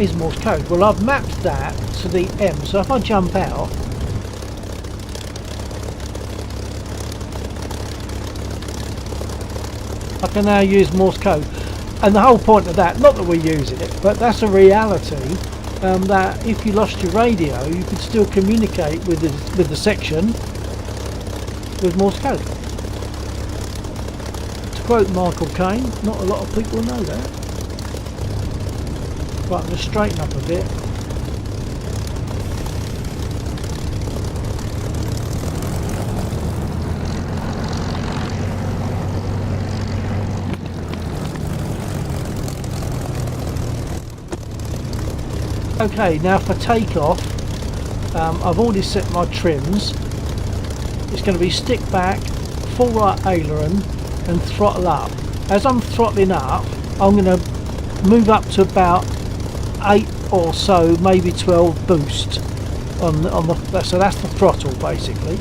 is Morse code. Well, I've mapped that to the M, so if I jump out, I can now use Morse code. And the whole point of that, not that we use it, but that's a reality, that if you lost your radio, you could still communicate with the section with Morse code. To quote Michael Caine, not a lot of people know that. Right, I'm going to straighten up a bit. Okay, now for takeoff, I've already set my trims. It's going to be stick back, full right aileron and throttle up. As I'm throttling up, I'm going to move up to about 8 or so, maybe 12 boost on the, so that's the throttle basically.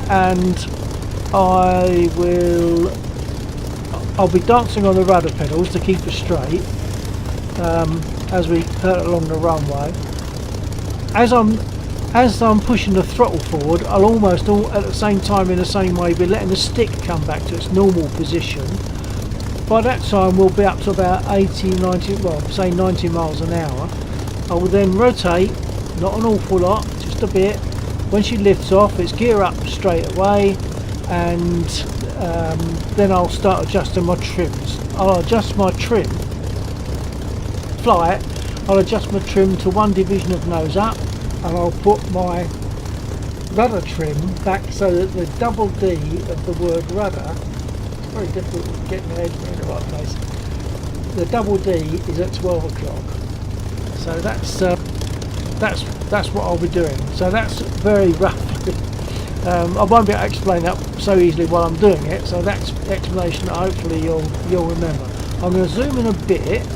And I'll be dancing on the rudder pedals to keep it straight. As we hurt along the runway. As I'm pushing the throttle forward, I'll almost all at the same time in the same way be letting the stick come back to its normal position. By that time we'll be up to about 80, 90, well say 90 miles an hour. I will then rotate, not an awful lot, just a bit. When she lifts off, it's gear up straight away, and then I'll start adjusting my trims. I'll adjust my trim flight, I'll adjust my trim to one division of nose up, and I'll put my rudder trim back so that the double D of the word rudder, it's very difficult to get my head in the right place, the double D is at 12 o'clock. So that's what I'll be doing. So that's very roughly. I won't be able to explain that so easily while I'm doing it, so that's the explanation that hopefully you'll remember. I'm going to zoom in a bit,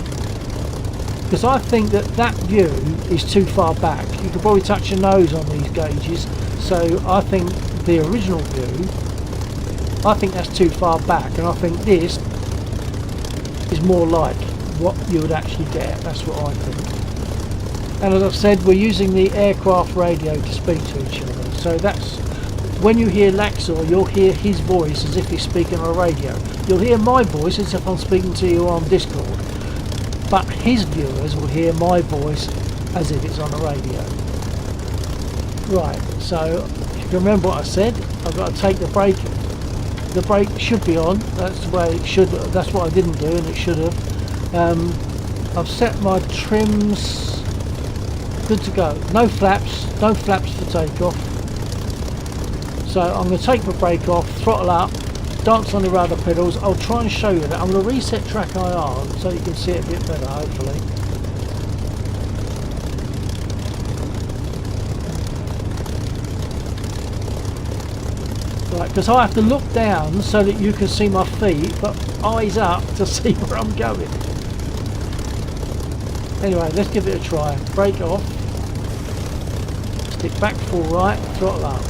because I think that view is too far back. You could probably touch your nose on these gauges, so I think the original view I think that's too far back, and I think this is more like what you would actually get. That's what I think. And as I've said, we're using the aircraft radio to speak to each other. So that's, when you hear Laxor, you'll hear his voice as if he's speaking on a radio. You'll hear my voice as if I'm speaking to you on Discord. But his viewers will hear my voice as if it's on the radio. Right, so if you can remember what I said, I've got to take the brake. The brake should be on. That's the way it should. That's what I didn't do, and it should have. I've set my trims good to go. No flaps for takeoff. So I'm going to take my brake off, throttle up, dance on the rudder pedals. I'll try and show you that. I'm going to reset track IR so you can see it a bit better, hopefully. Right, because I have to look down so that you can see my feet, but eyes up to see where I'm going. Anyway, let's give it a try. Brake off. Stick back full right, throttle up.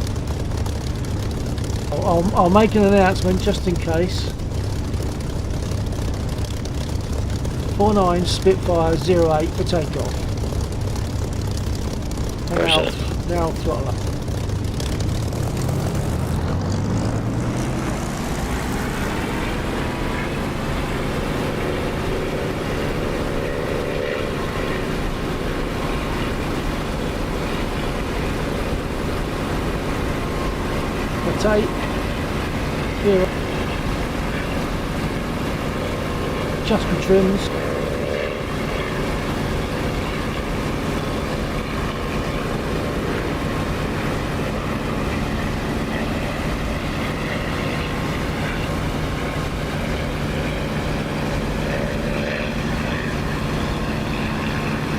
I'll make an announcement just in case. 49 Spitfire 08 for takeoff. Now I'll throttle up. Rotate. Here. Adjust my trims.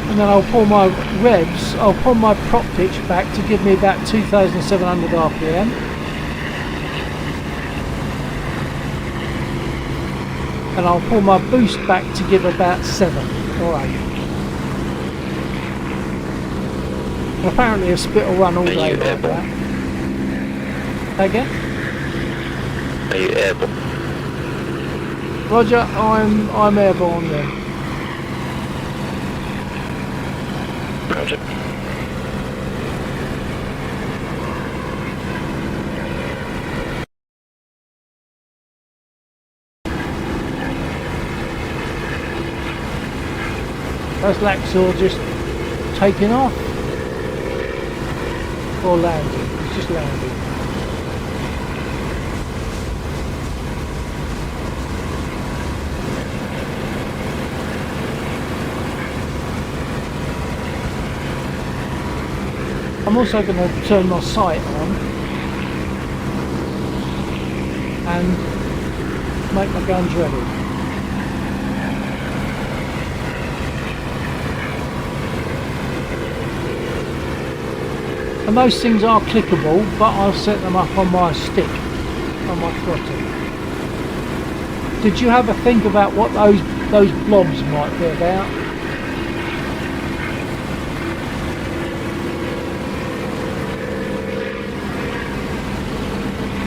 And then I'll pull my revs, I'll pull my prop pitch back to give me about 2,700 RPM. And I'll pull my boost back to give about 7 or 8. And apparently a spit will run all day like that. Again? Are you airborne? Roger, I'm airborne then. Roger. That's Laxor just taking off or landing. It's just landing. I'm also going to turn my sight on and make my guns ready. And those things are clickable, but I'll set them up on my stick, on my throttle. Did you have a think about what those blobs might be about?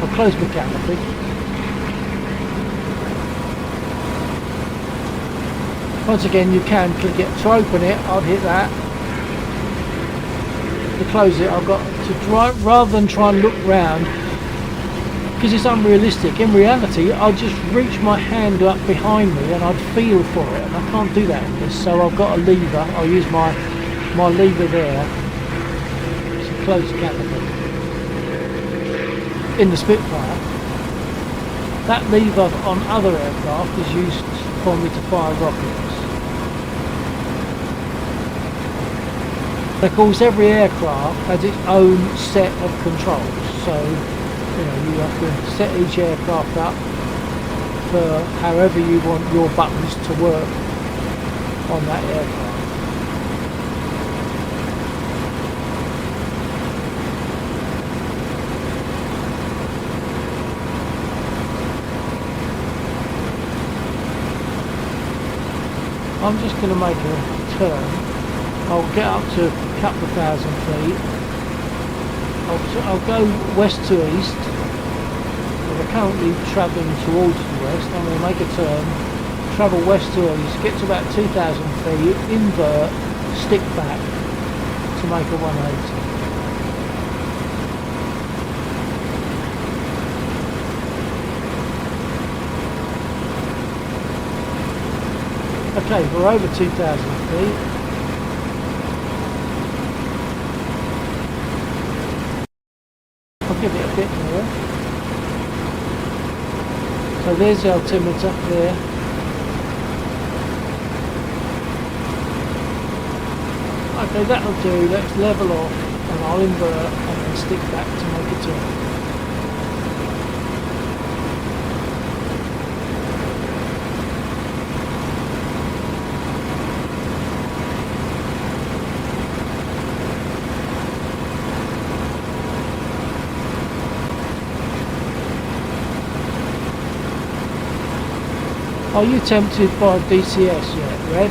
I'll close my canopy. Once again, you can click it. To open it, I'll hit that. To close it, I've got to rather than try and look round, because it's unrealistic. In reality, I'll just reach my hand up behind me and I'd feel for it, and I can't do that in this, so I've got a lever. I'll use my lever there to close the canopy. In the Spitfire, that lever on other aircraft is used for me to fire rockets. Of course, every aircraft has its own set of controls, so you have to set each aircraft up for however you want your buttons to work on that aircraft. I'm just going to make a turn. I'll get up to a couple of thousand feet. I'll go west to east, We're currently travelling towards the west. I'm going to make a turn, travel west to east, get to about 2,000 feet, invert, stick back to make a 180. Okay, we're over 2,000 feet. I'll give it a bit more. So there's the altimeter there. Okay, that'll do. Let's level off and I'll invert and then stick back to make a turn. Are you tempted by DCS yet, Red?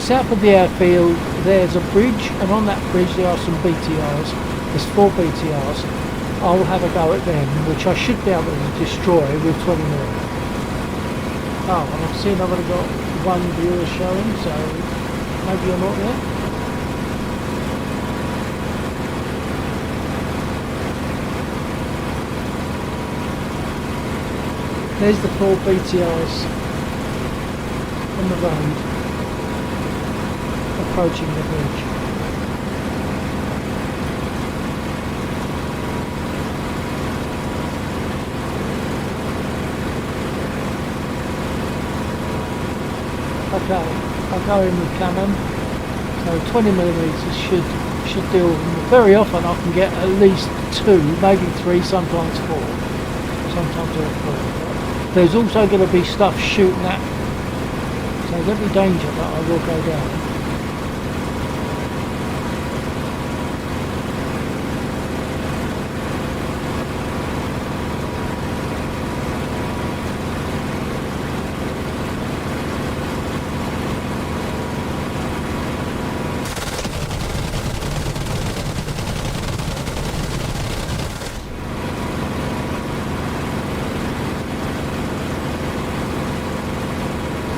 South of the airfield there's a bridge, and on that bridge there are some BTRs. There's 4 BTRs. I'll have a go at them, which I should be able to destroy with 20 mil. Oh, and I've seen I've only got 1 viewer showing, so maybe you're not there. There's the 4 BTRs on the road, approaching the bridge. Okay, I'll go in with cannon. So 20mm should deal with them. Very often I can get at least 2, maybe 3, sometimes 4. Sometimes all 4. There's also going to be stuff shooting at me. So there'll be danger that I will go down.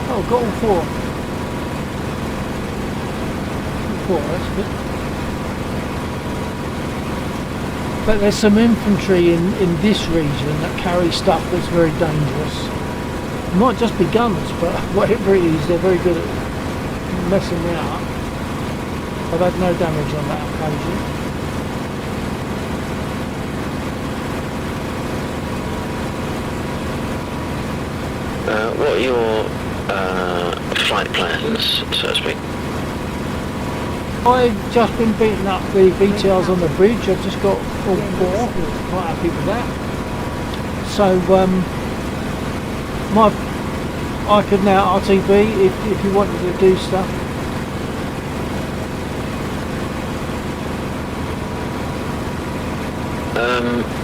Oh, got all 4. All 4, that's good. But there's some infantry in this region that carry stuff that's very dangerous. It might just be guns, but whatever it is, they're very good at messing me up. I've had no damage on that occasion. What are your flight plans, so to speak? I've just been beating up the BTRs on the bridge. I've just got all 4. Quite happy with that. So I could now RTB if you wanted to do stuff.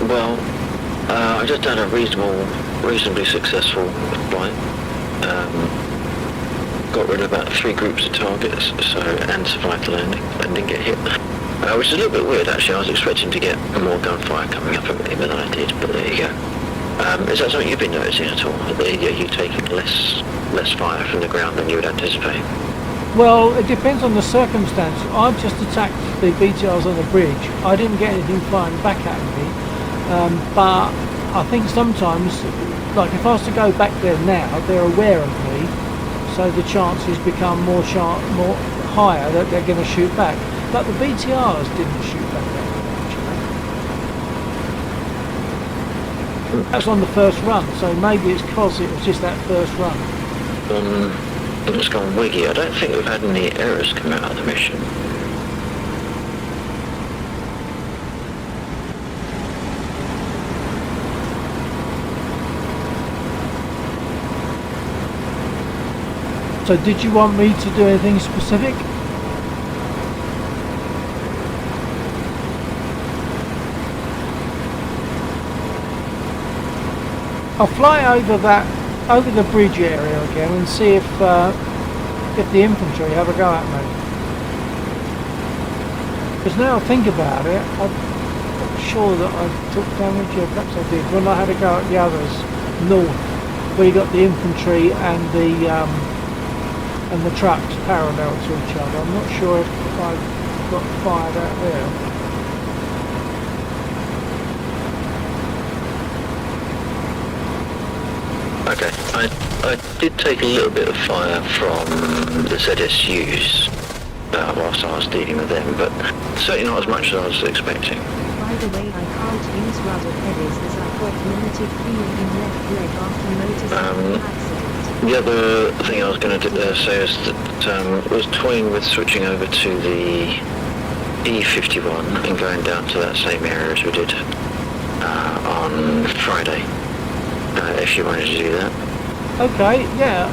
Well, I just had a reasonably successful flight. Got rid of about 3 groups of targets, and survived the landing and didn't get hit. Which is a little bit weird actually. I was expecting to get more gunfire coming up at me than I did, but there you go. Is that something you've been noticing at all? Are you taking less fire from the ground than you would anticipate? Well, it depends on the circumstance. I've just attacked the BTRs on the bridge. I didn't get anything flying back at me, but I think sometimes, like if I was to go back there now, they're aware of me, so the chances become more higher that they're going to shoot back. But the BTRs didn't shoot back at me, actually. That's on the first run, so maybe it's because it was just that first run. It's gone wiggy. I don't think we've had any errors come out of the mission. So did you want me to do anything specific? I'll fly over the bridge area again and see if the infantry have a go at me. Because now I think about it, I'm not sure that I took damage. Yeah, perhaps I did when I had a go at the others north, where you got the infantry and the trucks parallel to each other. I'm not sure if I got fired out there. Okay, I did take a little bit of fire from the ZSUs whilst I was dealing with them, but certainly not as much as I was expecting. By the way, I can't use rudder pedals as I've got limited feeling in left leg after motorcycle accident. The other thing I was going to say is that was toying with switching over to the E51 and going down to that same area as we did on Friday. If you wanted to do that. Okay, yeah.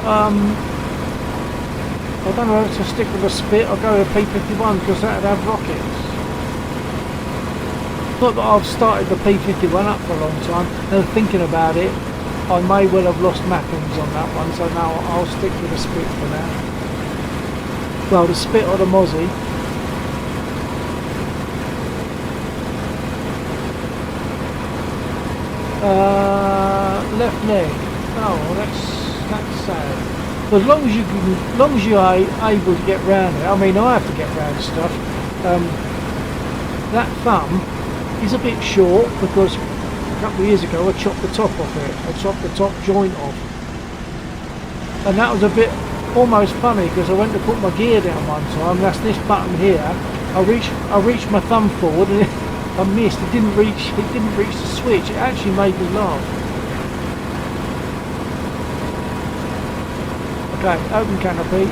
I don't know whether to stick with a spit or go with a P51 because that'd have rockets. Not that I've started the P51 up for a long time, and thinking about it, I may well have lost mappings on that one, so now I'll stick with the spit for now. Well, the spit or the Mozzie. Left leg. Oh, well, that's sad. But as long as you are able to get round it, I mean, I have to get round stuff. That thumb is a bit short because a couple of years ago I chopped the top off it. I chopped the top joint off, and that was a bit almost funny because I went to put my gear down one time. That's this button here. I reached my thumb forward and I missed. It didn't reach the switch. It actually made me laugh. Okay, open canopy,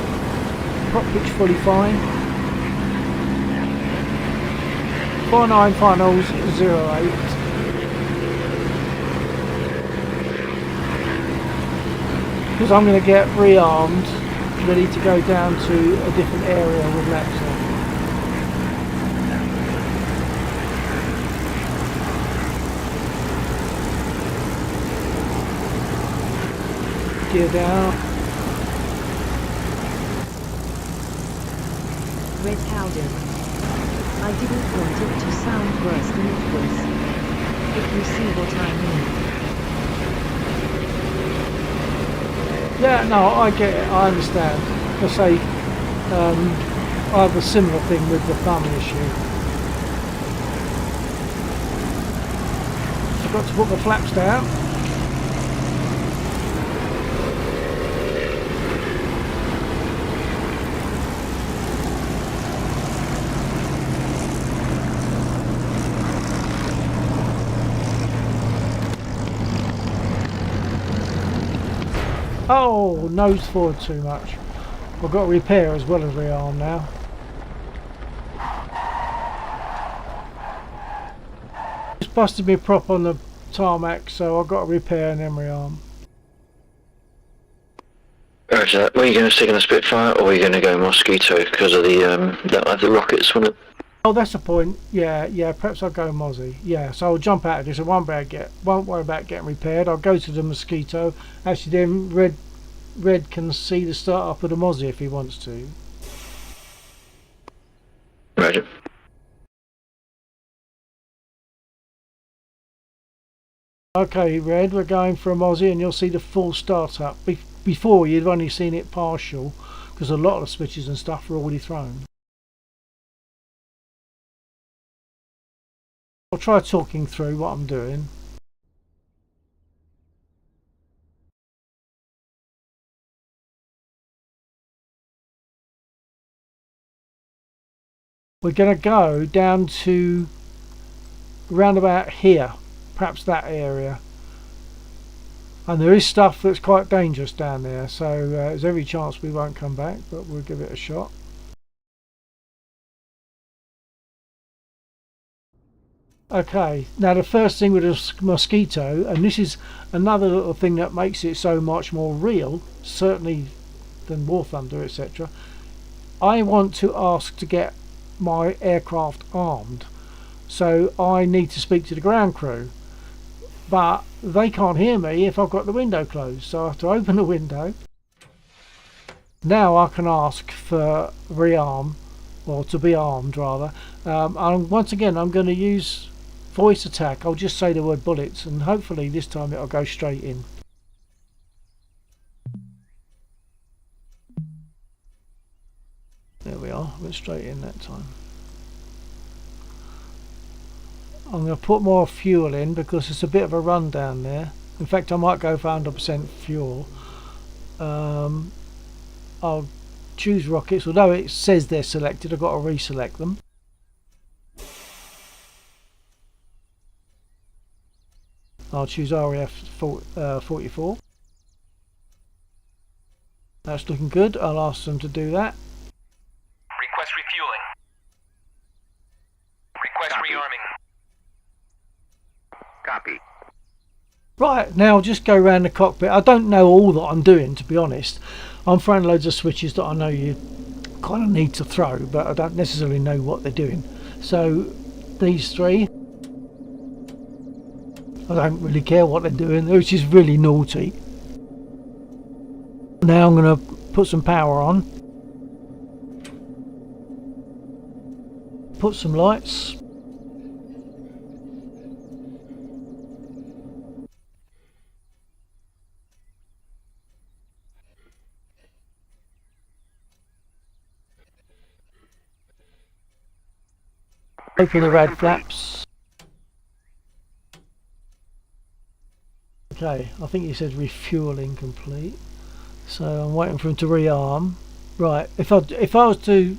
prop pitch fully fine, 49 finals 08. Because I'm going to get rearmed, ready to go down to a different area with laps on. Gear down. Red powder. I didn't want it to sound worse than it was. If you see what I mean. Yeah, no, I get it, I understand. I say, I have a similar thing with the thumb issue. Forgot to put the flaps down. Oh, nose forward too much. I've got to repair as well as rearm now. Just busted me prop on the tarmac, so I've got to repair and then rearm. Roger that. Were you going to stick in a Spitfire or were you going to go Mosquito because of the rockets on it? Oh, that's the point. Yeah, perhaps I'll go Mozzie. Yeah, so I'll jump out of this. I won't worry about getting repaired. I'll go to the Mosquito. Actually, then Red can see the start up of the Mozzie if he wants to. Roger. Okay, Red, we're going for a Mozzie and you'll see the full start up. Before, you'd only seen it partial because a lot of the switches and stuff were already thrown. I'll try talking through what I'm doing. We're going to go down to round about here, perhaps that area. And there is stuff that's quite dangerous down there, so there's every chance we won't come back, but we'll give it a shot. Okay, now the first thing with a Mosquito, and this is another little thing that makes it so much more real, certainly than War Thunder, etc. I want to ask to get my aircraft armed, so I need to speak to the ground crew. but they can't hear me if I've got the window closed, so I have to open the window. Now I can ask for rearm, or to be armed rather, and once again I'm going to use voice attack. I'll just say the word bullets, and hopefully this time it'll go straight in. There we are, went straight in that time. I'm going to put more fuel in because it's a bit of a run down there. In fact, I might go for 100% fuel. I'll choose rockets, although it says they're selected, I've got to reselect them. I'll choose RAF 44. That's looking good. I'll ask them to do that. Request refueling. Request rearming. Copy. Right, now I'll just go around the cockpit. I don't know all that I'm doing, to be honest. I'm throwing loads of switches that I know you kind of need to throw, but I don't necessarily know what they're doing. So these three, I don't really care what they're doing, which is really naughty. Now I'm going to put some power on, put some lights. Open the rad flaps. Okay, I think he said refueling complete. So I'm waiting for him to rearm. Right, if I was to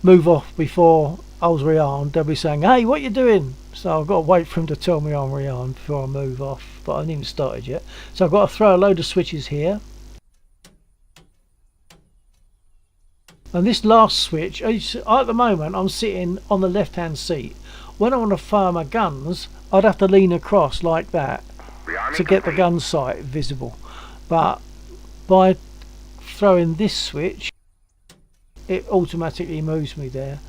move off before I was rearmed, they'll be saying, "Hey, what you doing?" So I've got to wait for him to tell me I'm rearmed before I move off. But I haven't even started yet. So I've got to throw a load of switches here. And this last switch, at the moment I'm sitting on the left hand seat. When I want to fire my guns, I'd have to lean across like that to get the gun sight visible. But by throwing this switch, it automatically moves me there.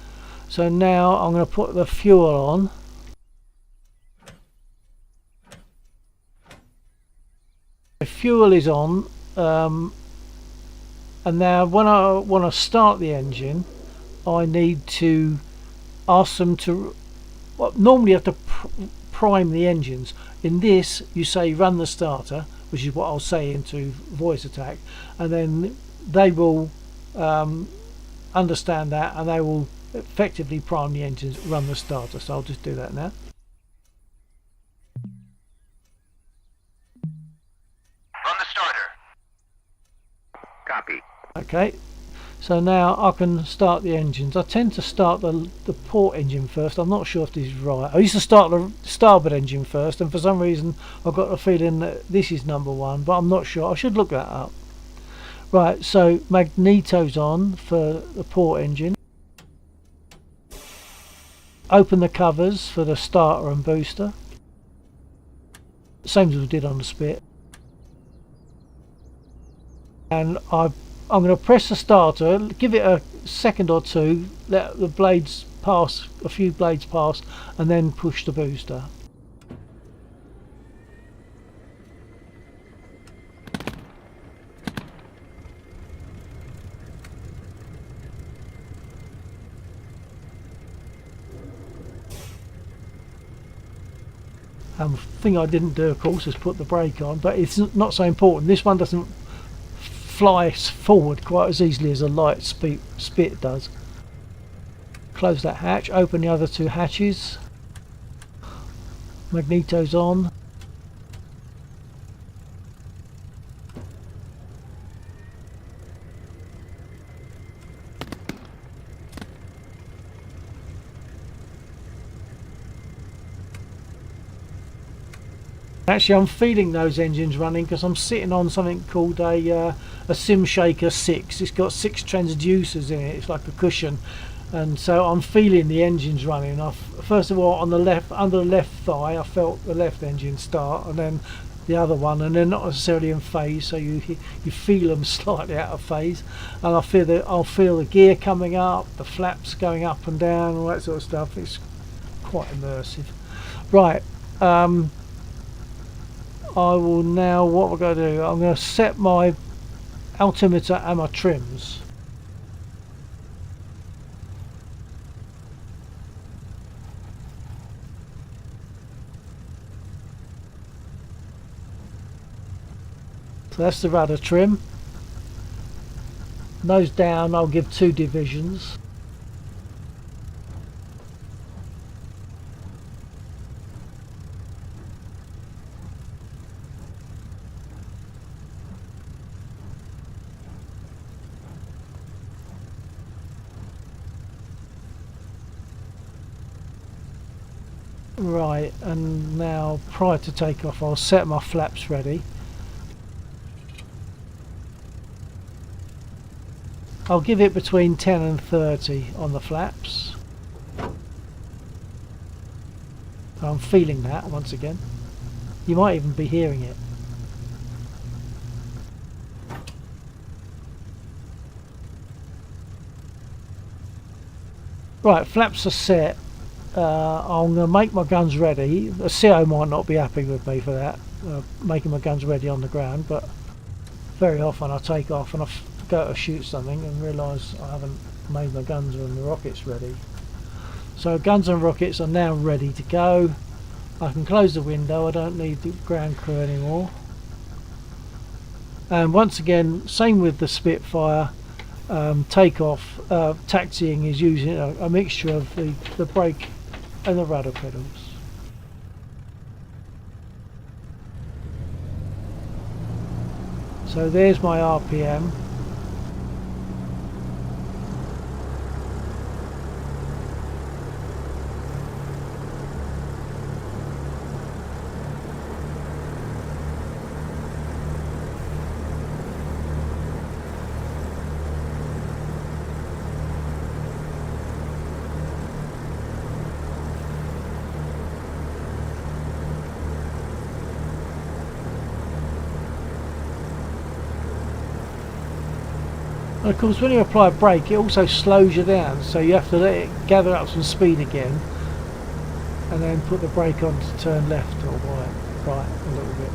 So now I'm going to put the fuel on. The fuel is on. And now when I want to start the engine, I need to ask them to, well, normally you have to prime the engines. In this you say run the starter, which is what I'll say into voice attack, and then they will understand that and they will effectively prime the engines, run the starter. So I'll just do that now. Run the starter. Copy. Okay, so now I can start the engines. I tend to start the port engine first. I'm not sure if this is right. I used to start the starboard engine first, and for some reason I've got a feeling that this is number one, but I'm not sure. I should look that up. Right, so magneto's on for the port engine. Open the covers for the starter and booster. Same as we did on the Spit. And I'm going to press the starter, give it a second or two, let the blades pass, a few blades pass, and then push the booster. Thing I didn't do, of course, is put the brake on, but it's not so important. This one doesn't fly forward quite as easily as a light Spit does. Close that hatch, open the other two hatches. Magneto's on. Actually, I'm feeling those engines running because I'm sitting on something called a Sim Shaker 6. It's got 6 transducers in it. It's like a cushion, and so I'm feeling the engines running. First of all, on the left, under the left thigh, I felt the left engine start, and then the other one, and they're not necessarily in phase, so you feel them slightly out of phase. And I'll feel the gear coming up, the flaps going up and down, all that sort of stuff. It's quite immersive. Right. I will now, what we're going to do, I'm going to set my altimeter and my trims. So that's the rudder trim. Nose down, I'll give 2 divisions. Right, and now prior to takeoff I'll set my flaps ready. I'll give it between 10 and 30 on the flaps. I'm feeling that once again. You might even be hearing it. Right, flaps are set. I'm going to make my guns ready. The CO might not be happy with me for that, making my guns ready on the ground, but very often I take off and I go to shoot something and realise I haven't made my guns and the rockets ready. So guns and rockets are now ready to go. I can close the window, I don't need the ground crew anymore. And once again, same with the Spitfire. Takeoff, taxiing is using a mixture of the brake and the rudder pedals. So there's my RPM. And of course when you apply a brake it also slows you down, so you have to let it gather up some speed again and then put the brake on to turn left or right a little bit.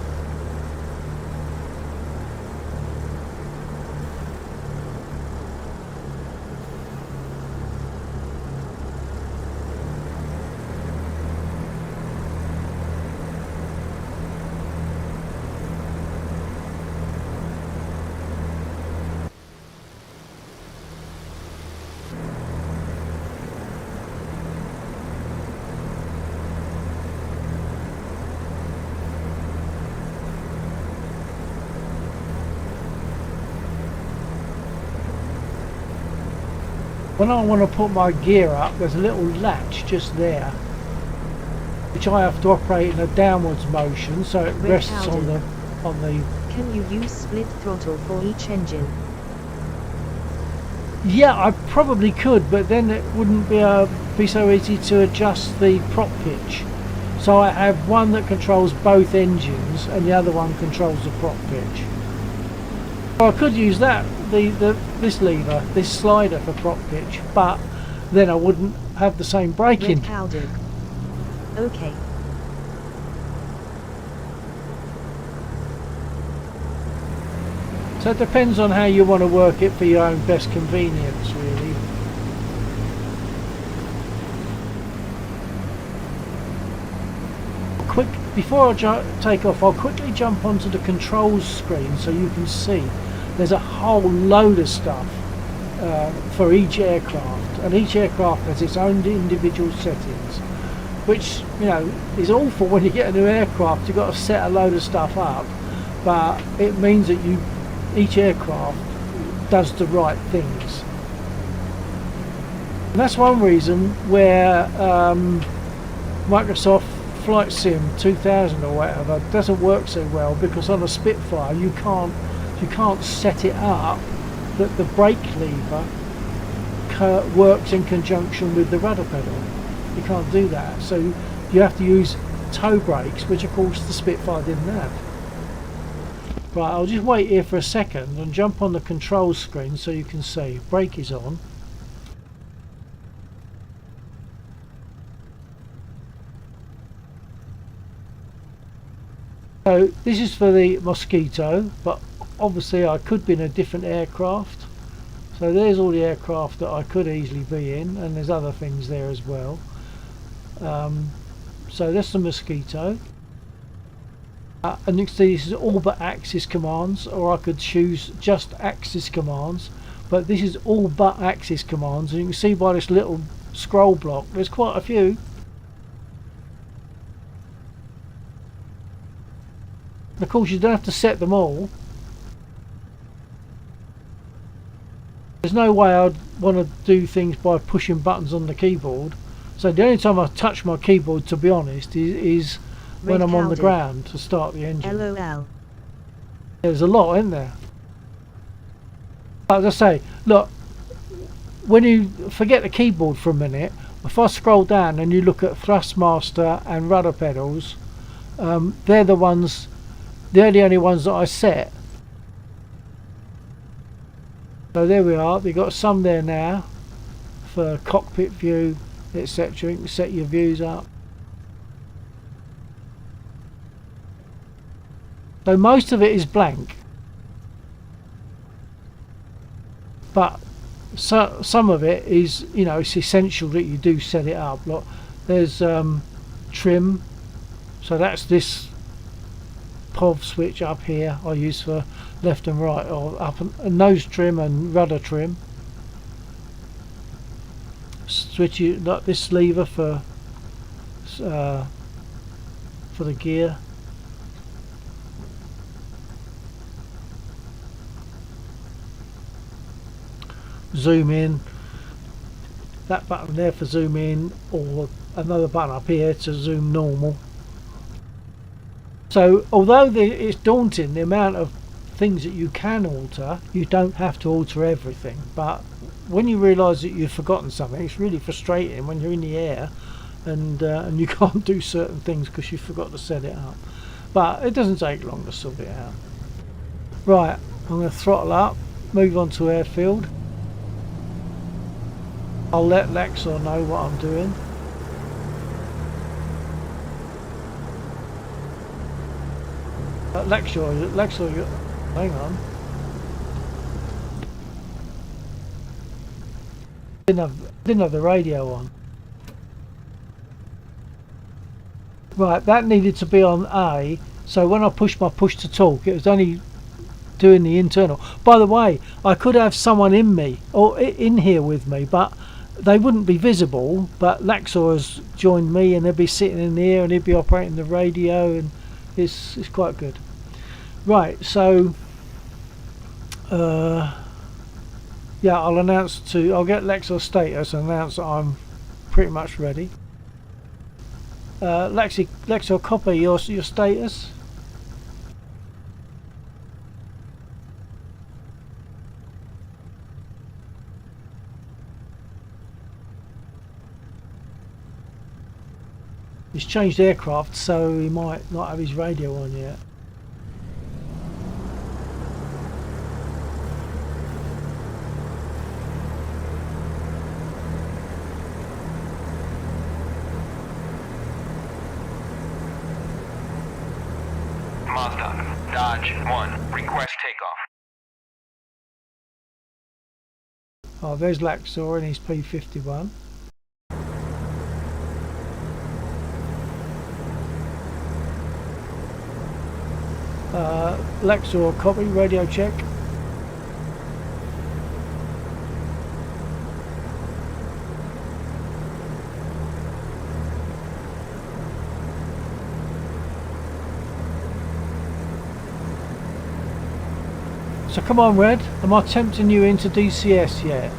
When I want to put my gear up, there's a little latch just there, which I have to operate in a downwards motion, so it rests on the. Can you use split throttle for each engine? Yeah, I probably could, but then it wouldn't be so easy to adjust the prop pitch. So I have one that controls both engines, and the other one controls the prop pitch. I could use that, this lever, this slider for prop pitch, but then I wouldn't have the same braking. Okay. So it depends on how you want to work it for your own best convenience, really. Before I take off, I'll quickly jump onto the controls screen so you can see there's a whole load of stuff for each aircraft, and each aircraft has its own individual settings, which, you know, is awful when you get a new aircraft. You've got to set a load of stuff up, but it means that each aircraft does the right things. And that's one reason where Microsoft Flight Sim 2000 or whatever doesn't work so well, because on a Spitfire you can't set it up that the brake lever works in conjunction with the rudder pedal. You can't do that, so you have to use toe brakes, which of course the Spitfire didn't have. Right, I'll just wait here for a second and jump on the controls screen so you can see. Brake is on. So this is for the Mosquito, but obviously I could be in a different aircraft. So there's all the aircraft that I could easily be in, and there's other things there as well. So that's the Mosquito. And you can see this is all but Axis commands, or I could choose just Axis commands, but this is all but Axis commands, and you can see by this little scroll block there's quite a few. And of course you don't have to set them all. There's no way I'd want to do things by pushing buttons on the keyboard, so the only time I touch my keyboard, to be honest, is when I'm on the ground to start the engine. LOL. There's a lot in there. As I say, look, when you forget the keyboard for a minute, if I scroll down and you look at Thrustmaster and rudder pedals, they're the only ones that I set. So there we are, we've got some there now for cockpit view, etc. You can set your views up. So most of it is blank, but some of it is, you know, it's essential that you do set it up. Look, there's trim, so that's this POV switch up here I use for left and right, or up and nose trim and rudder trim. Switch you like this lever for the gear. Zoom in, that button there for zoom in, or another button up here to zoom normal. So although it's daunting the amount of things that you can alter, you don't have to alter everything, but when you realise that you've forgotten something, it's really frustrating when you're in the air and you can't do certain things because you forgot to set it up. But it doesn't take long to sort it out. Right, I'm going to throttle up, move on to airfield. I'll let Lexor know what I'm doing. Lexor, hang on. Didn't have the radio on. Right, that needed to be on A, so when I pushed my push to talk, it was only doing the internal. By the way, I could have someone in here with me, but they wouldn't be visible. But Lexor has joined me, and they'll be sitting in the air, and he'll be operating the radio, and it's quite good. Right, so yeah, I'll get Lexor's status and announce that I'm pretty much ready. Lexor, copy your status. He's changed aircraft, so he might not have his radio on yet. Mazda, Dodge 1, request takeoff. Oh, there's Lexor in his P-51. Lexor, copy, radio check. So come on, Red, am I tempting you into DCS yet?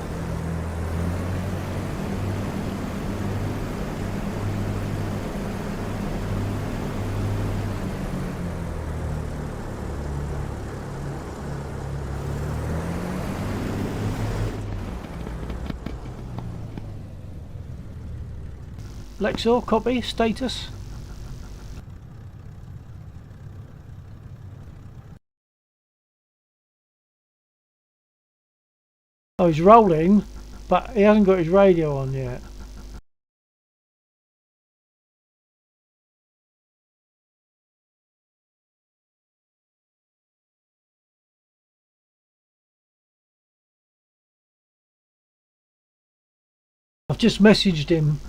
Lexor, copy, status. Oh, he's rolling, but he hasn't got his radio on yet. I've just messaged him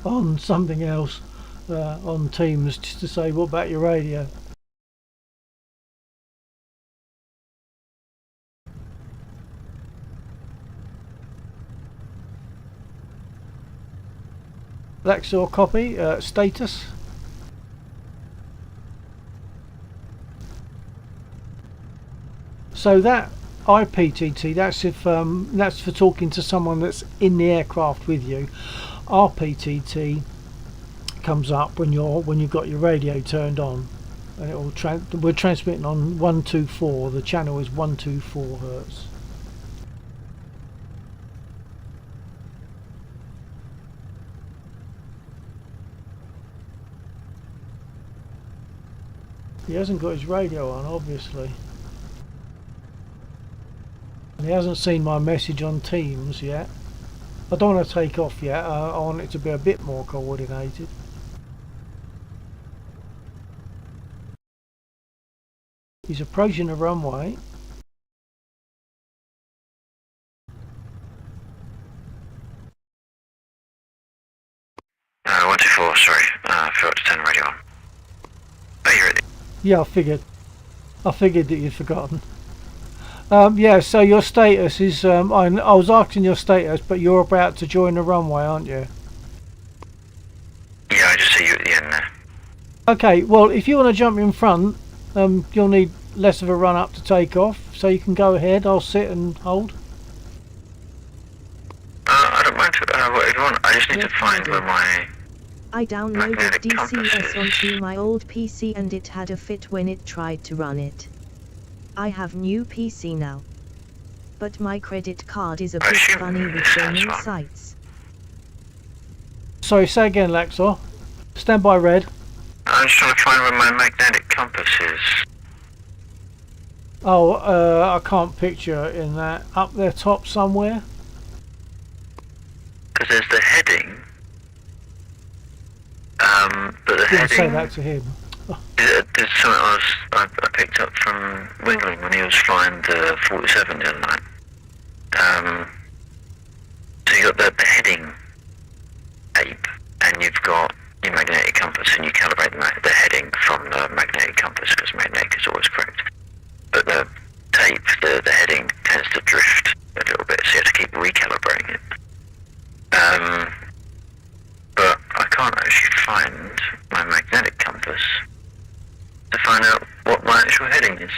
on something else on Teams just to say, what about your radio? Lexor copy, status. So that IPTT, that's if that's for talking to someone that's in the aircraft with you. RPTT comes up when you've got your radio turned on, and it will we're transmitting on 124. The channel is 124 hertz. He hasn't got his radio on, obviously. And he hasn't seen my message on Teams yet. I don't want to take off yet. I want it to be a bit more coordinated. He's approaching the runway. One two four. Sorry, I forgot to turn the radio on. Are you ready? Yeah, I figured that you'd forgotten. Yeah, so your status is, I was asking your status, but you're about to join the runway, aren't you? Yeah, I just see you at the end there. Okay, well, if you want to jump in front, you'll need less of a run up to take off, so you can go ahead. I'll sit and hold. I don't mind whatever you want. I just need to find where my... I downloaded magnetic compass DCS is. onto my old PC and it had a fit when it tried to run it. I have new PC now. But my credit card is a bit assume funny with this has gaming one. sites. Sorry, say again, Laxor. Stand by red. I'm just trying to find where my magnetic compass is. Oh, I can't picture in that. Up there top somewhere? Because there's the heading. But the Didn't heading... say that to him. There's something I picked up from Wingling when he was flying the 47 the other night. So you got the heading tape, and you've got your magnetic compass, and you calibrate the heading from the magnetic compass, because magnetic is always correct. But the tape, the heading tends to drift a little bit, so you have to keep recalibrating it. But I can't actually find my magnetic compass to find out what my actual heading is.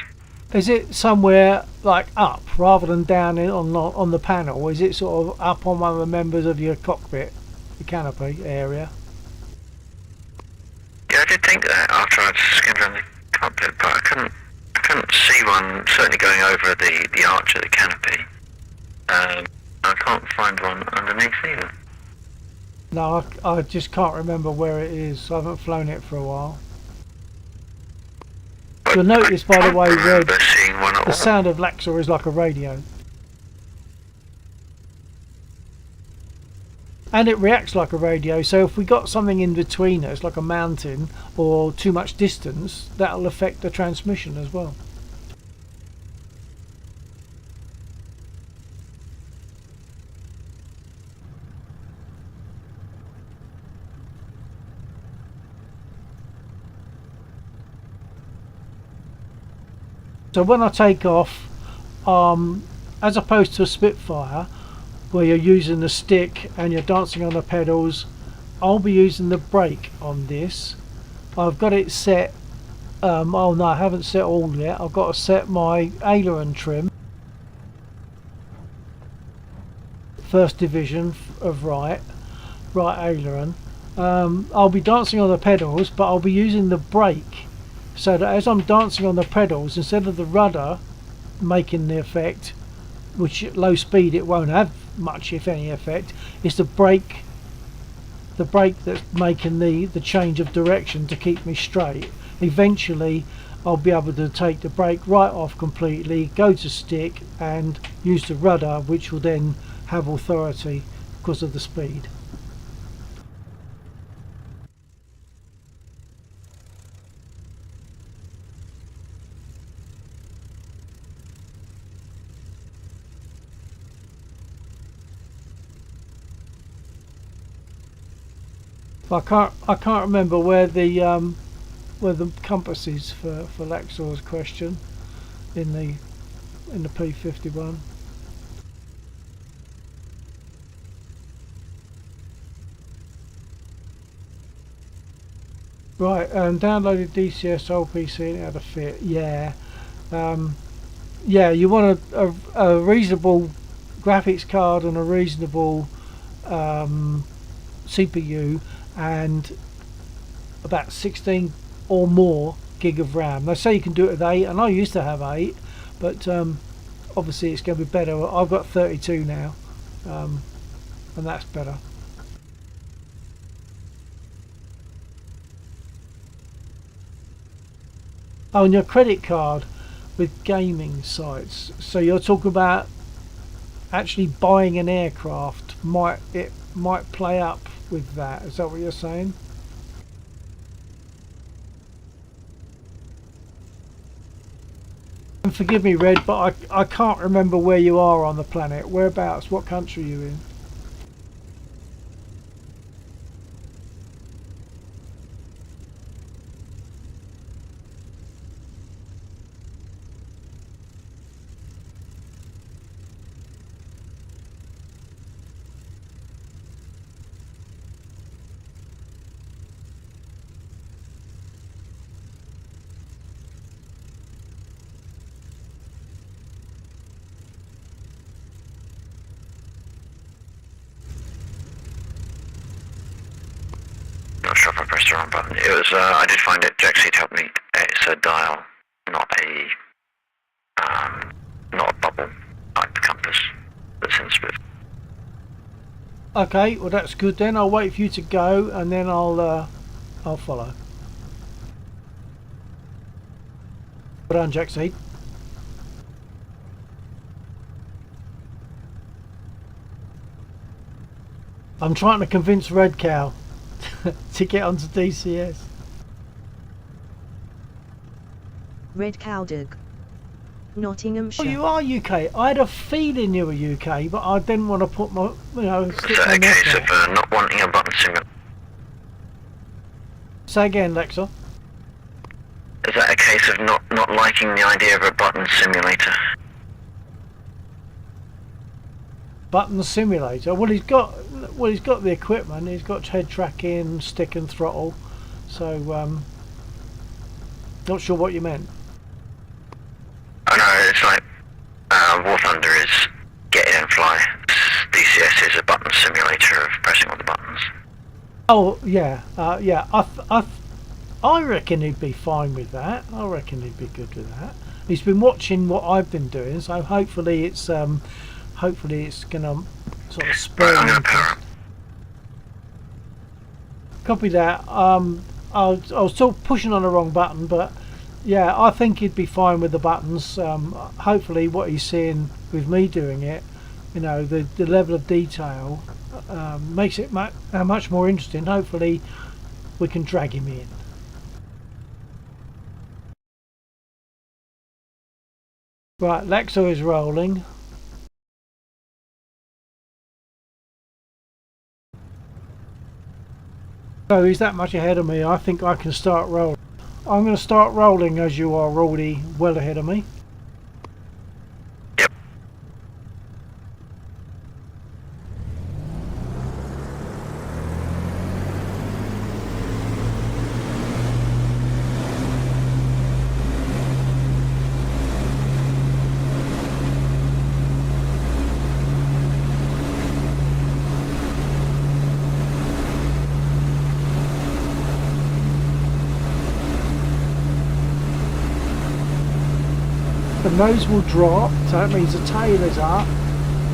Is it somewhere like up rather than down on the panel? Or is it sort of up on one of the members of your cockpit, the canopy area? Yeah, I did think that after I'd skimmed around the cockpit, but I couldn't see one certainly going over the arch of the canopy. I can't find one underneath either. No, I just can't remember where it is. I haven't flown it for a while. But You'll notice, by the way, I Red, remember seeing one at the all. sound of Laxor is like a radio. And it reacts like a radio, so if we got something in between us, like a mountain or too much distance, that'll affect the transmission as well. So when I take off, as opposed to a Spitfire, where you're using the stick and you're dancing on the pedals, I'll be using the brake on this. I've got it set, oh no, I haven't set all yet. I've got to set my aileron trim. First division of right aileron. I'll be dancing on the pedals, but I'll be using the brake, so that as I'm dancing on the pedals, instead of the rudder making the effect, which at low speed it won't have much if any effect, it's the brake that's making the change of direction to keep me straight. Eventually I'll be able to take the brake right off completely, go to stick and use the rudder, which will then have authority because of the speed. I can't remember where the compass is for Laxor's question in the P51. Right, downloaded DCS old PC and how to fit. Yeah, yeah. You want a reasonable graphics card and a reasonable CPU and about 16 or more gig of RAM. They say you can do it with 8, and I used to have 8, but obviously it's going to be better. I've got 32 now, and that's better. Oh, and your credit card with gaming sites. So you're talking about actually buying an aircraft. It might play up with that. Is that what you're saying? And forgive me, Red, but I can't remember where you are on the planet. Whereabouts? What country are you in? Not sure if I pressed the wrong button. It was, I did find it. Jackseed helped me. It's a dial, not a bubble type compass that's in Swift. Okay, well that's good then. I'll wait for you to go, and then I'll follow. Well done, Jackseed. I'm trying to convince Red Cow to get onto DCS. Red Cowdog. Nottinghamshire. Oh, you are UK. I had a feeling you were UK, but I didn't want to put my, stick Is that my a neck case out. of not wanting a button simulator? Say again, Lexa. Is that a case of not liking the idea of a button simulator? Button simulator. Well, he's got the equipment. He's got head tracking, stick and throttle. So, not sure what you meant. I know, it's like War Thunder is get in and fly. DCS is a button simulator of pressing all the buttons. Oh yeah, yeah. I reckon he'd be fine with that. I reckon he'd be good with that. He's been watching what I've been doing, so hopefully it's gonna sort of spur I'm him. gonna power up. Copy that. I was still pushing on the wrong button, but yeah, I think he'd be fine with the buttons. Hopefully, what he's seeing with me doing it, the level of detail makes it much more interesting. Hopefully, we can drag him in. Right, Lexo is rolling. So he's that much ahead of me. I think I can start rolling. I'm going to start rolling as you are already well ahead of me. Yep. The nose will drop, so that means the tail is up.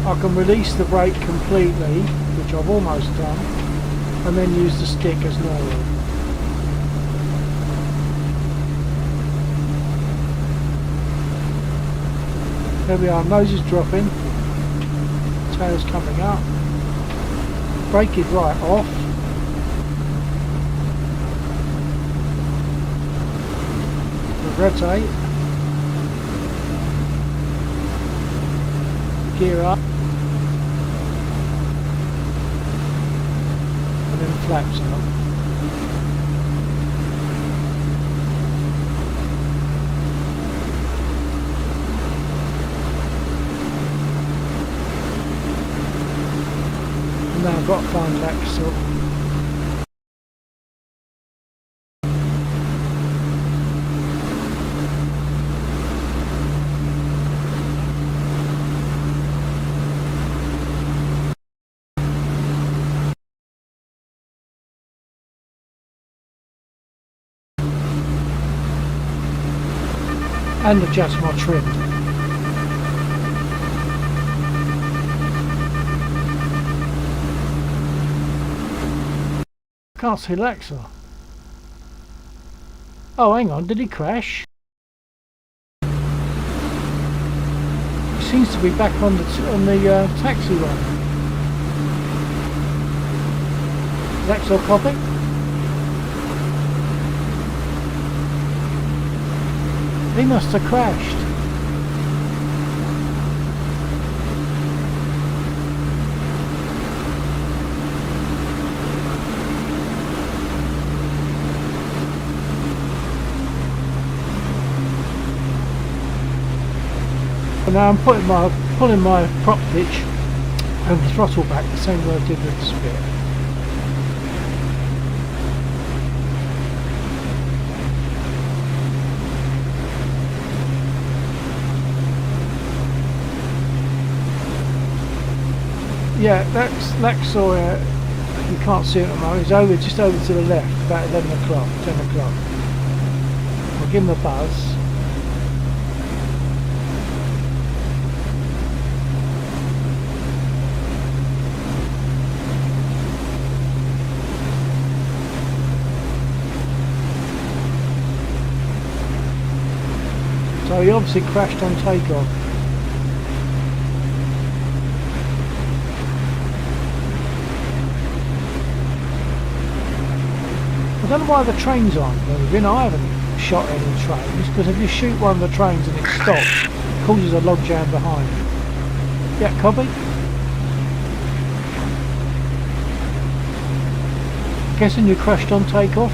I can release the brake completely, which I've almost done, and then use the stick as normal. There we are, nose is dropping, tail's coming up, brake is right off. Rotate. Gear up, and then flaps up. Now I've got to find Lexor. And adjust my trim. Can't see Lexor. Oh, hang on, did he crash? He seems to be back on the taxi run. Lexor copy? He must have crashed. Now I'm pulling my prop pitch and the throttle back the same way I did with the Spirit. Yeah, that's Lexor. You can't see it at the moment. He's just over to the left, about 11 o'clock, 10 o'clock. I'll give him a buzz. So he obviously crashed on takeoff. I don't know why the trains aren't moving. I haven't shot any trains, because if you shoot one of the trains and it stops, it causes a logjam behind. Yeah, copy. Guessing you crashed on takeoff?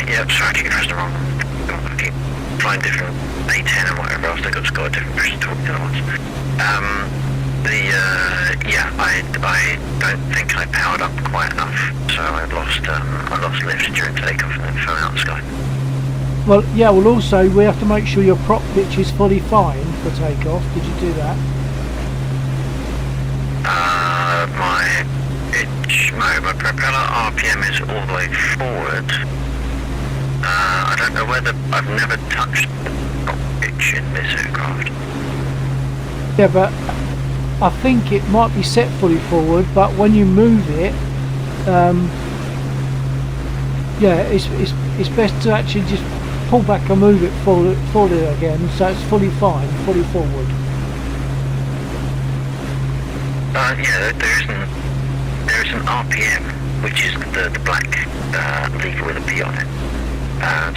Yep, sorry to get pressed the wrong. I keep trying different A10 and whatever else. They've got a different pressure to the other ones. Yeah, I don't think I powered up quite enough, so I lost lift during takeoff and then fell out of the sky. Well, yeah. Well, also we have to make sure your prop pitch is fully fine for takeoff. Did you do that? My propeller RPM is all the way forward. I don't know whether I've never touched the prop pitch in this aircraft. Yeah, but I think it might be set fully forward, but when you move it, yeah, it's best to actually just pull back and move it forward again, so it's fully fine, fully forward. Yeah, there is an RPM, which is the black lever with a P on it.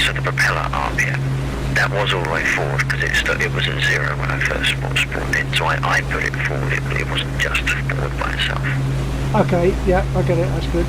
So the propeller RPM. That was all the way forward because it was at 0 when I first brought it, so I put it forward. It wasn't just forward by itself. Okay, yeah, I get it. That's good.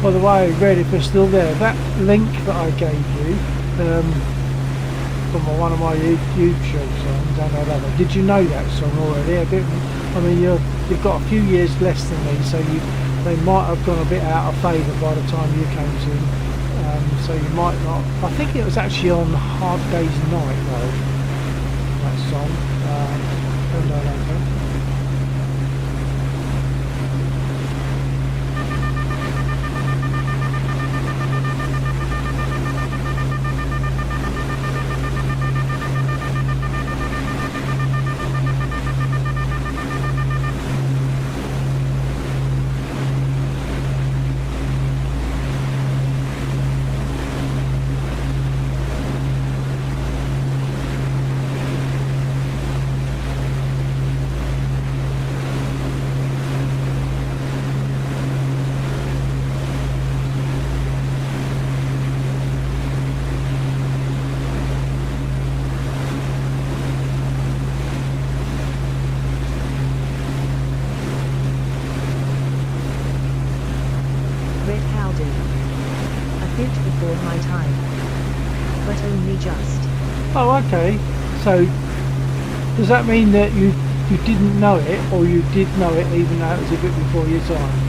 By the way, Red, if they're still there, that link that I gave you from one of my YouTube songs, I know that. Did you know that song already? A bit. I mean, you've got a few years less than me, so they might have gone a bit out of favour by the time you came to. So you might not. I think it was actually on Hard Day's Night though. That song. And I don't know. Red Howden. A bit before my time. But only just. Oh, okay. So does that mean that you didn't know it, or you did know it even though it was a bit before your time?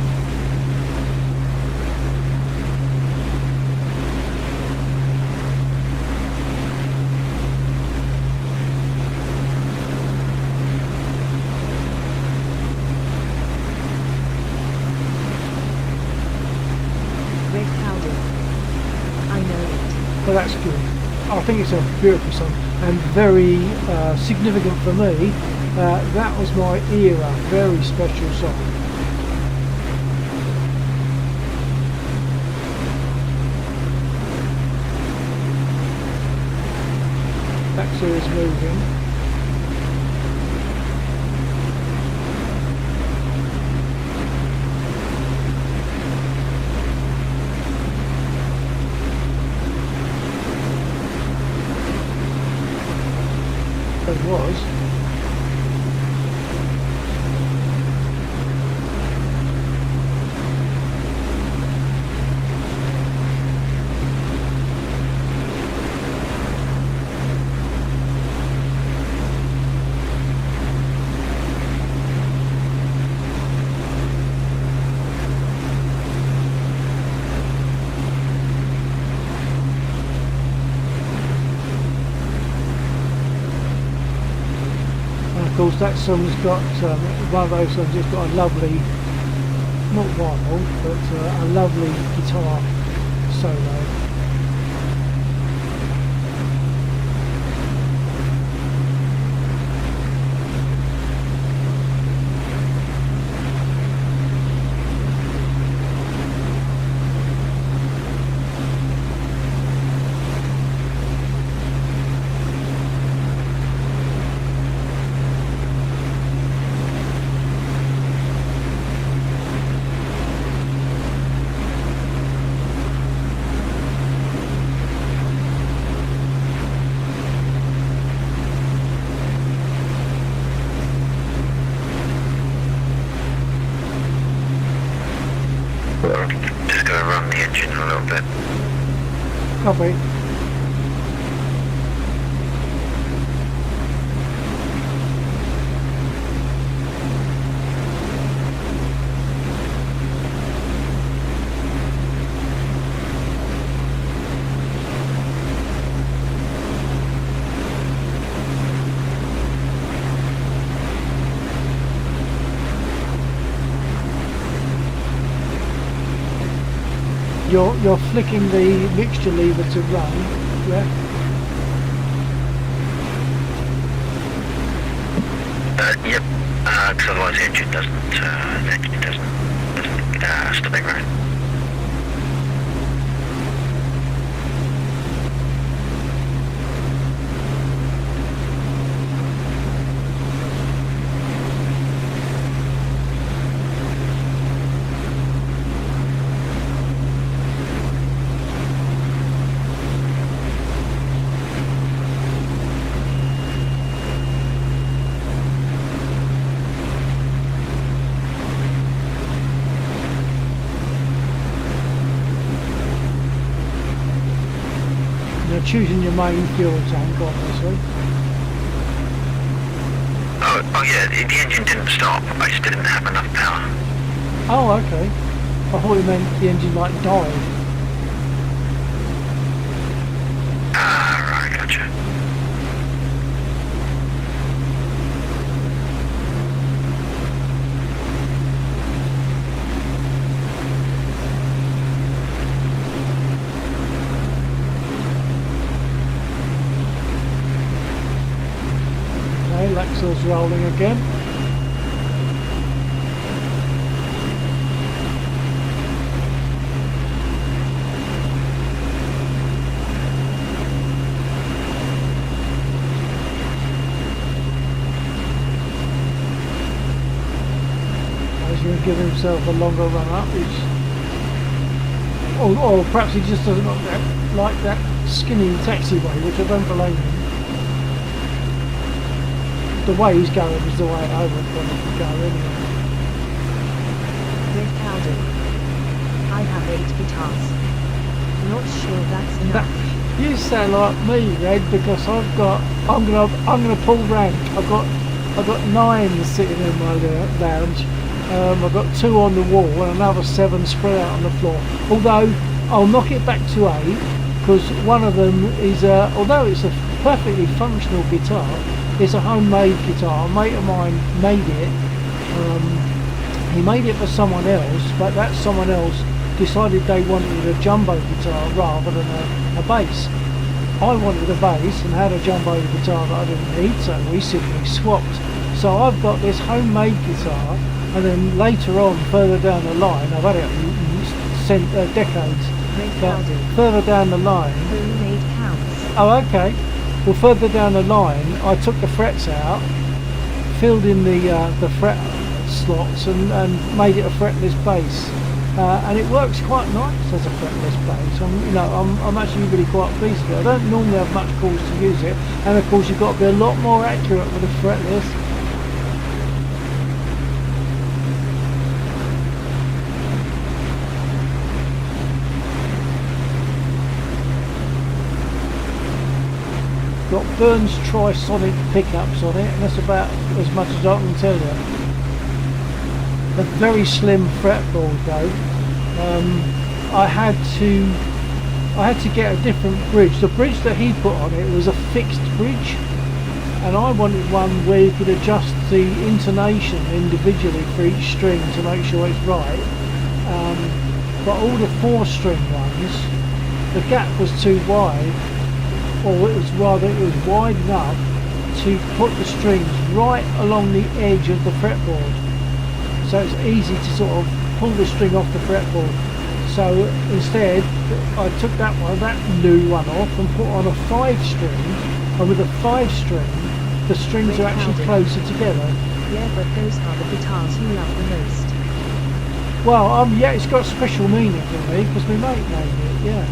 Red Howden. I know it. Well, that's good. I think it's a beautiful song and very significant for me. That was my era. Very special song. Taxi is moving. It was. Of course, that song's got one of those songs. It's got a lovely, not wild, but a lovely guitar solo. Just going to run the engine a little bit. Copy. You're flicking the mixture lever to run, yeah? Yep. Because otherwise the engine doesn't stop it right. choosing your main fuel tank, obviously. Oh yeah, the engine didn't stop. I just didn't have enough power. Oh, okay. I thought you meant the engine like died. Ah, right, gotcha. Okay, Lexel's rolling again. Going to give himself a longer run up, or perhaps he just doesn't like that skinny taxiway, which I don't blame him. The way he's going is the way I would want him to go anyway. Red Powder. I have 8 guitars. Not sure that's enough. You sound like me, Red, because I'm gonna pull rank. I've got 9 sitting in my lounge. I've got 2 on the wall and another 7 spread out on the floor. Although I'll knock it back to 8 because one of them is, although it's a perfectly functional guitar, it's a homemade guitar. A mate of mine made it. He made it for someone else, but that someone else decided they wanted a jumbo guitar rather than a bass. I wanted a bass and had a jumbo guitar that I didn't need, so we simply swapped. So I've got this homemade guitar. And then later on, further down the line, I've had it decades, but further down the line... £8. Oh, okay. Well, further down the line, I took the frets out, filled in the fret slots and made it a fretless bass. And it works quite nice as a fretless bass. I'm actually really quite pleased with it. I don't normally have much cause to use it. And of course, you've got to be a lot more accurate with a fretless. Got Burns Trisonic pickups on it, and that's about as much as I can tell you. A very slim fretboard though. I had to get a different bridge. The bridge that he put on it was a fixed bridge, and I wanted one where you could adjust the intonation individually for each string to make sure it's right. But all the 4-string ones, the gap was too wide. Or it was wide enough to put the strings right along the edge of the fretboard, so it's easy to sort of pull the string off the fretboard. So instead I took that new one off and put on a 5-string, and with a 5-string the strings are actually closer together. Yeah, but those are the guitars you love the most. Well, yeah, it's got special meaning for me because my mate made it, yeah.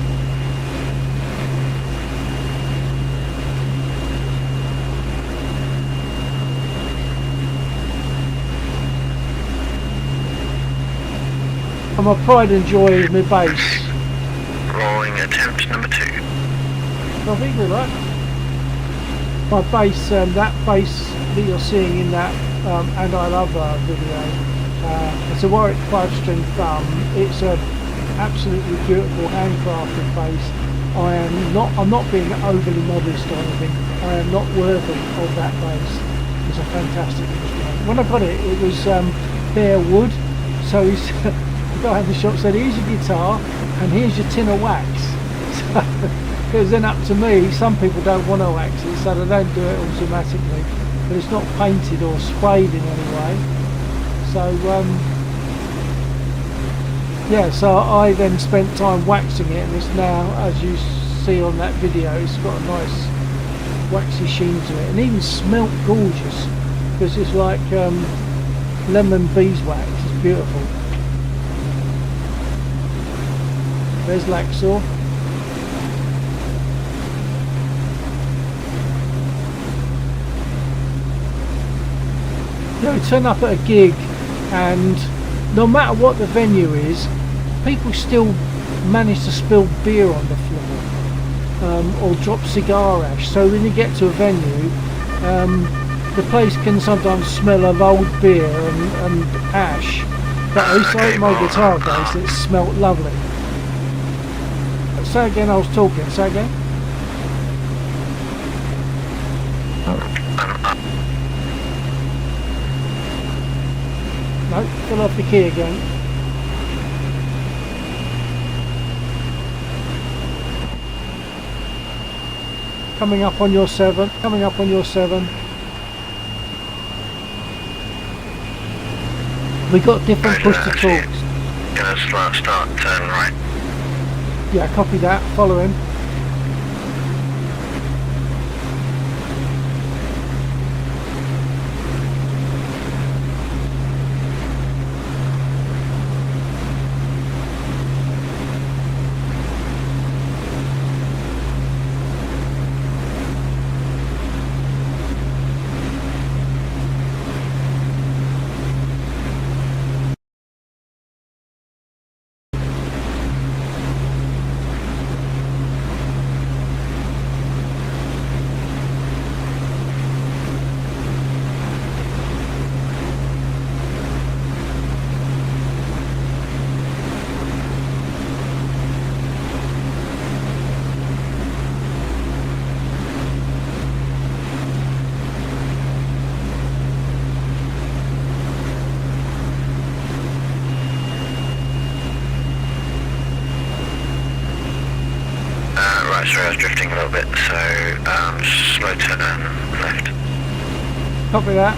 And my pride and joy is my bass. Rolling attempt number 2. I think we're right. My bass, that bass that you're seeing in that And I Love Her video, it's a Warwick 5-string thumb. It's a absolutely beautiful handcrafted bass. I'm not being overly modest or anything. I am not worthy of that bass. It's a fantastic instrument. When I got it, it was bare wood, so the guy in the shop said, here's your guitar and here's your tin of wax. So it was then up to me. Some people don't want to wax it, so they don't do it automatically, but it's not painted or sprayed in any way. So yeah, so I then spent time waxing it, and it's now, as you see on that video, it's got a nice waxy sheen to it, and even smelt gorgeous because it's like lemon beeswax. It's beautiful. There's Laxor. You know, turn up at a gig and no matter what the venue is, people still manage to spill beer on the floor. or drop cigar ash. So when you get to a venue, the place can sometimes smell of old beer and ash. But at least I my guitar case, it smelt lovely. Say again, I was talking. Say again. No, fill off the key again. Coming up on your 7. Coming up on your 7. We got different push to talks. Gonna start, turn right. Yeah, copy that. Follow him. Right, sorry, I was drifting a little bit, so slow turn left. Copy that.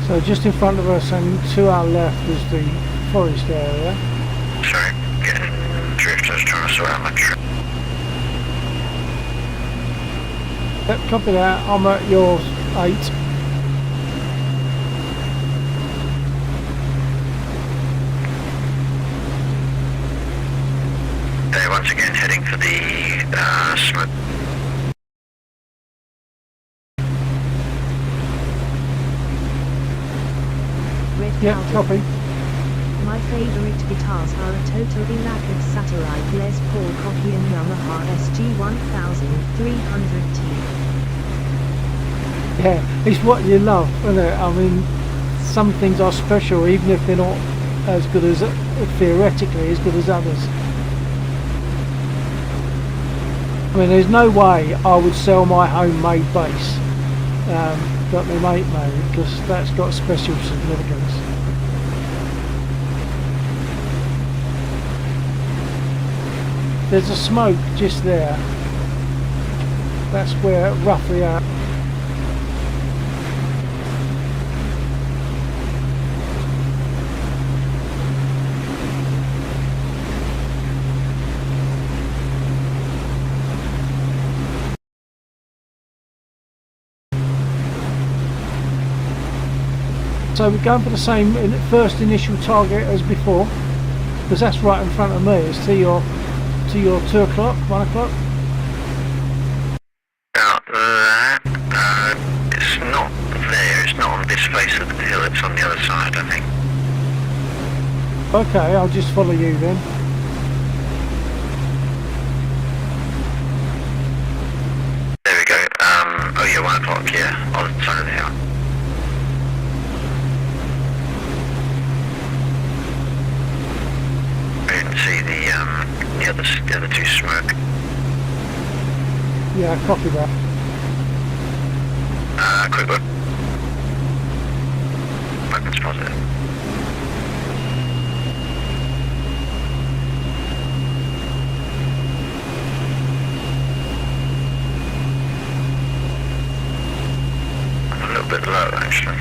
So just in front of us and to our left is the forest area. Sorry, getting drifters trying to sort out my trip. Yep, copy that. I'm at your 8. Once again heading for the smoke. Yeah, copy. My favorite guitars are a totally lacquered Saturite Les Paul copy and Yamaha SG 1300T. Yeah, it's what you love, isn't it? I mean, some things are special even if they're not as good as, theoretically, as good as others. I mean, there's no way I would sell my homemade bass that my mate made, because that's got special significance. There's a smoke just there. That's where roughly our So we're going for the same first initial target as before, because that's right in front of me. It's to your 2 o'clock, 1 o'clock. It's not there. It's not on this face of the hill. It's on the other side, I think. Okay, I'll just follow you then. There we go. Oh yeah, 1 o'clock. Yeah, on the side of the hill. I didn't see the other two smoke. Yeah, copy that. Quick look. Weapons positive. I'm a little bit low, actually.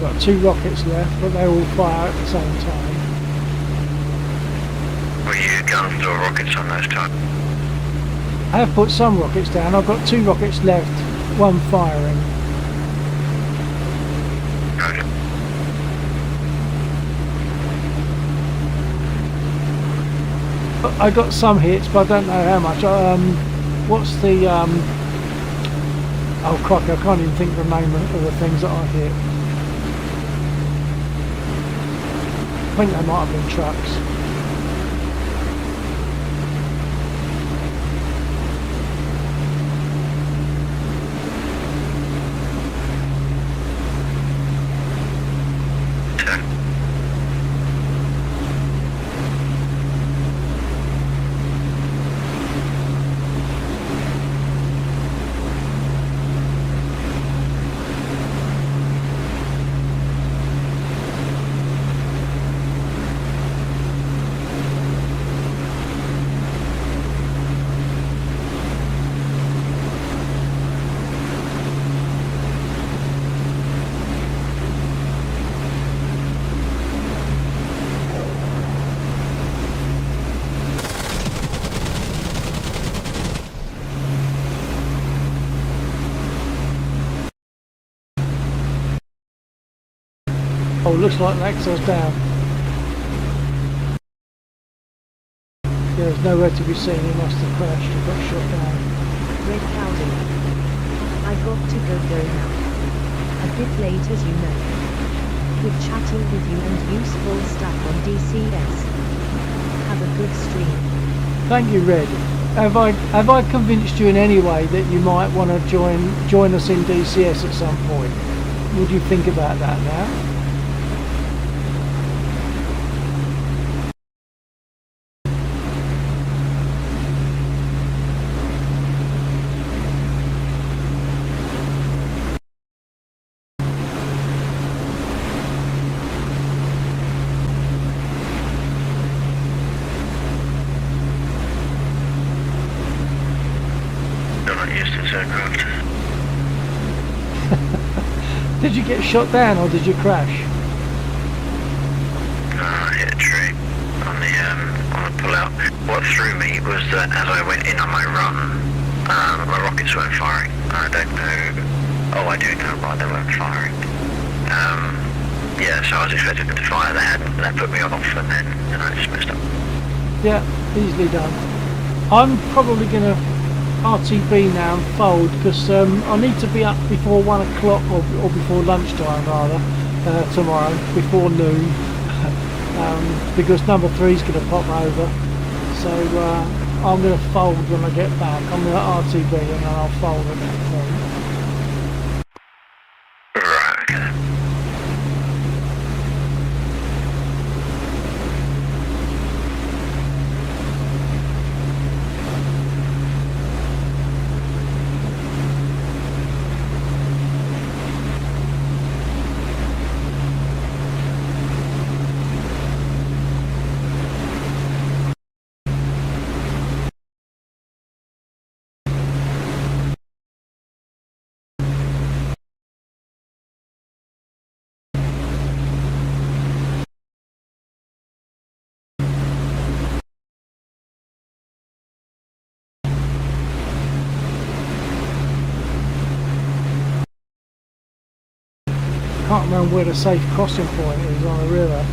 Got 2 rockets left, but they all fire at the same time. Were you guns or rockets on those times? I have put some rockets down. I've got 2 rockets left, 1 firing. Roger. I got some hits, but I don't know how much. What's the oh crap, I can't even think of the name of the things that I hit. I think they might have been trucks. Oh, looks like Lexo's down. There's nowhere to be seen. He must have crashed and got shot down. Red Cloudy. I got to go now. A bit late as you know. Good chatting with you and useful stuff on DCS. Have a good stream. Thank you, Red. Have I convinced you in any way that you might want to join us in DCS at some point? Would you think about that now? Aircraft. Did you get shot down or did you crash? I hit a tree on the pull-out. What threw me was that as I went in on my run, my rockets weren't firing. I don't know. Oh, I do know why they weren't firing. Yeah, so I was expecting them to fire that, and that put me off, and then I just messed up. Yeah, easily done. I'm probably going to RTB now and fold because I need to be up before 1 o'clock or before lunchtime rather tomorrow, before noon, because number 3 is going to pop over. So I'm going to fold when I get back. I'm going to RTB and then I'll fold at that point. Right, okay. Can't remember where the safe crossing point is on the river.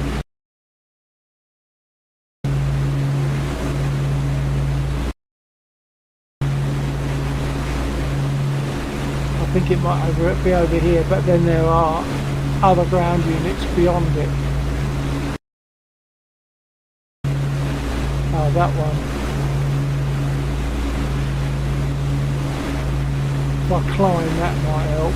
I think it might be over here, but then there are other ground units beyond it. Oh, that one. If I climb, that might help.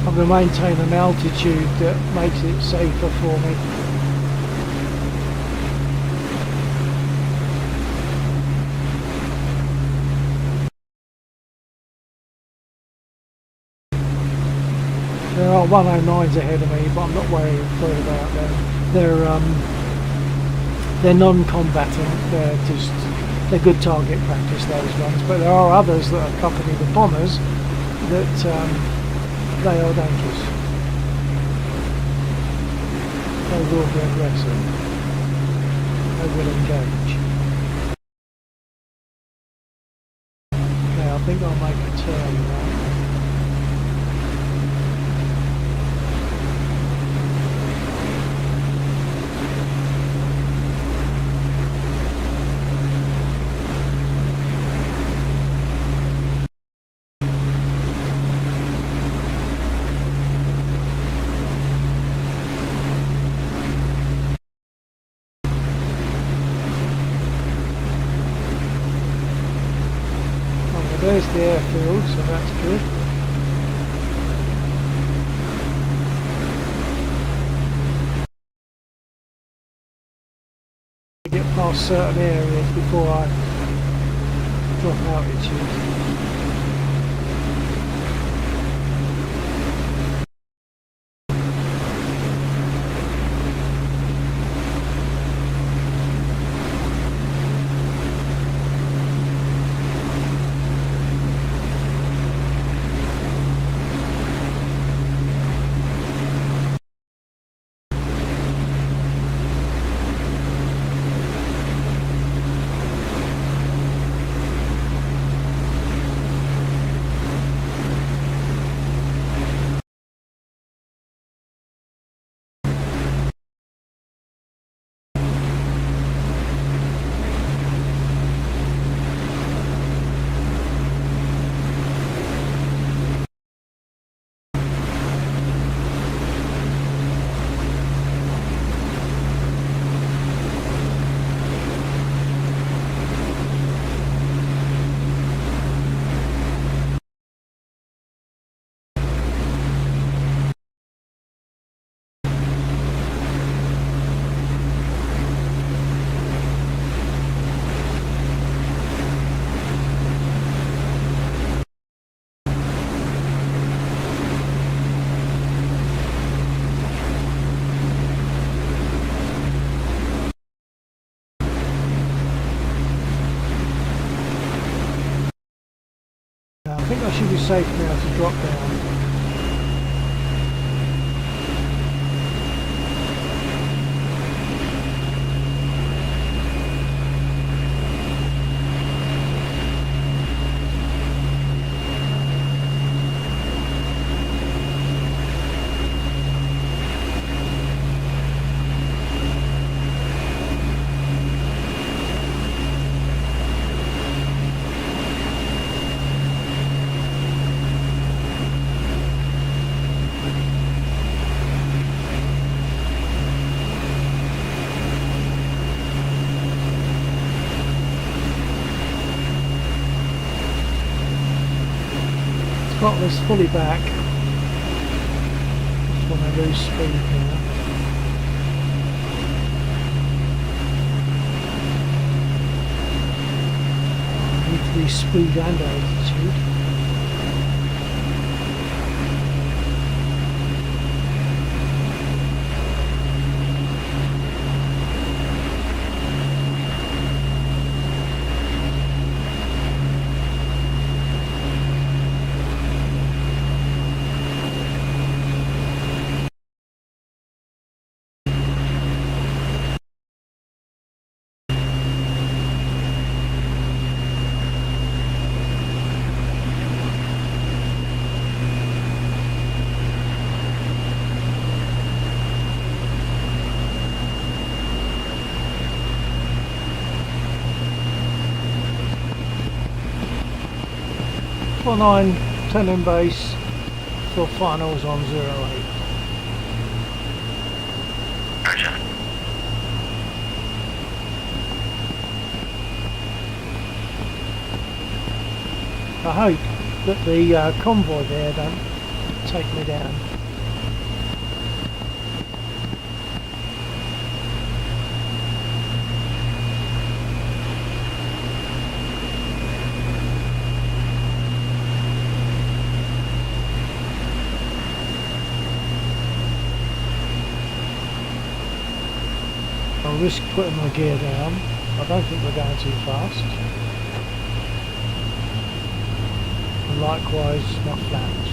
I'm going to maintain an altitude that makes it safer for me. There are 109s ahead of me, but I'm not worried about them. They're non-combatant. They're good target practice, those ones. But there are others that accompany the bombers that they are dangerous. They will be aggressive. They will engage. Okay, I think I'll make a turn now. There's the airfield, so that's good. Get past certain areas before I drop altitude. I think I should be safe now to drop down. Throttle's fully back. Just want to lose speed now. Need to be speed and altitude. For 9, 10 in base for finals on 08. Roger. I hope that the convoy there don't take me down. I'll risk putting my gear down. I don't think we're going too fast. And likewise my flaps.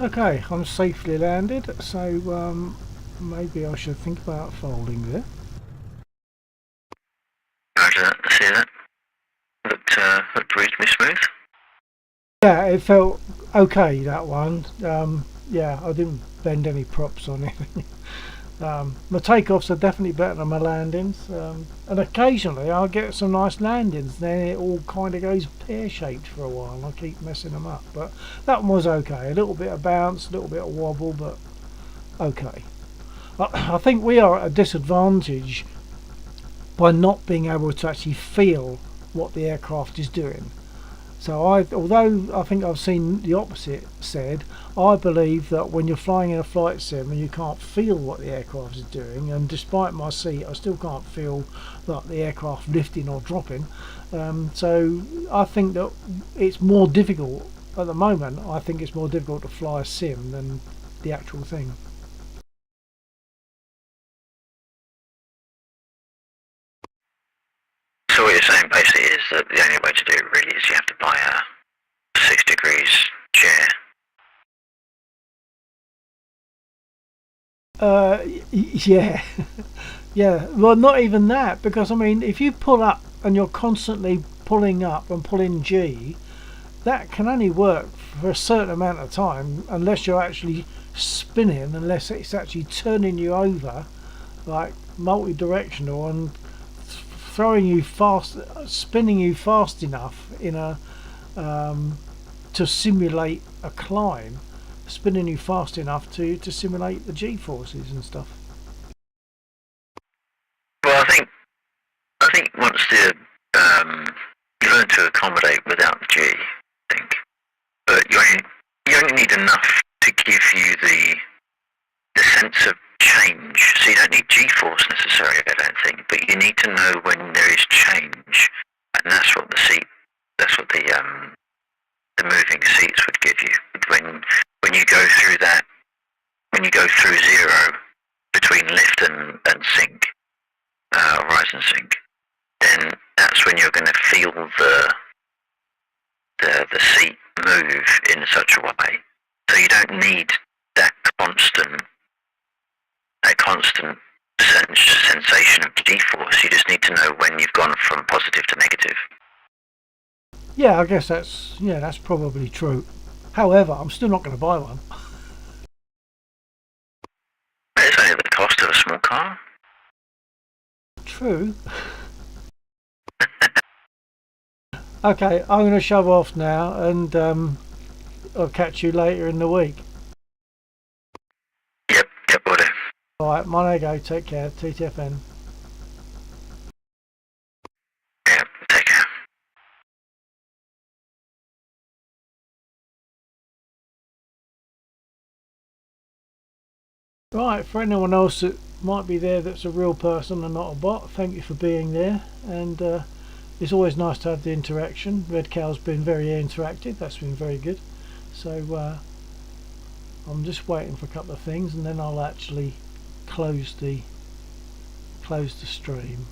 Okay, I'm safely landed, so maybe I should think about folding there. Roger, I see that. Looked reasonably smooth. Yeah, it felt okay, that one. Yeah, I didn't bend any props on anything. My takeoffs are definitely better than my landings, and occasionally I'll get some nice landings, then it all kind of goes pear-shaped for a while and I keep messing them up, but that one was okay. A little bit of bounce, a little bit of wobble, but okay. I think we are at a disadvantage by not being able to actually feel what the aircraft is doing. So although I think I've seen the opposite said, I believe that when you're flying in a flight sim and you can't feel what the aircraft is doing, and despite my seat I still can't feel that the aircraft lifting or dropping, so I think that it's more difficult at the moment. I think it's more difficult to fly a sim than the actual thing. you're saying basically is that the only way to do it really is you have to buy a 6 degrees chair. Yeah. Yeah, well, not even that, because I mean, if you pull up and you're constantly pulling up and pulling G, that can only work for a certain amount of time unless you're actually spinning, unless it's actually turning you over like multi-directional and throwing you fast, spinning you fast enough in a to simulate a climb, spinning you fast enough to simulate the G-forces and stuff. Well, I think once you learn to accommodate without G, I think, but you only need enough to give you the sense of change. So you don't need G-force necessarily, I don't think, but you need to know when there is change, and that's what the moving seats would give you. When you go through that, when you go through zero between lift and sink, rise and sink, then that's when you're going to feel the seat move in such a way. So you don't need that constant sensation of G-force. You just need to know when you've gone from positive to negative. Yeah, I guess that's probably true. However, I'm still not going to buy one. It's only the cost of a small car. True. Okay, I'm going to shove off now, and I'll catch you later in the week. Yep, will do. Alright, my go, take care, TTFN. Yep, take care. Right, for anyone else that might be there that's a real person and not a bot, thank you for being there, and it's always nice to have the interaction. Red Cow's been very interactive, that's been very good. So I'm just waiting for a couple of things and then I'll actually close the stream.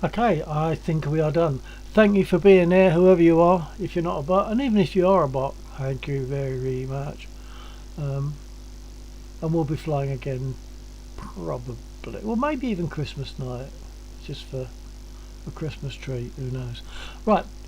Okay, I think we are done. Thank you for being there, whoever you are, if you're not a bot, and even if you are a bot, thank you very much. And we'll be flying again probably, well, maybe even Christmas night, just for a Christmas treat, who knows. Right,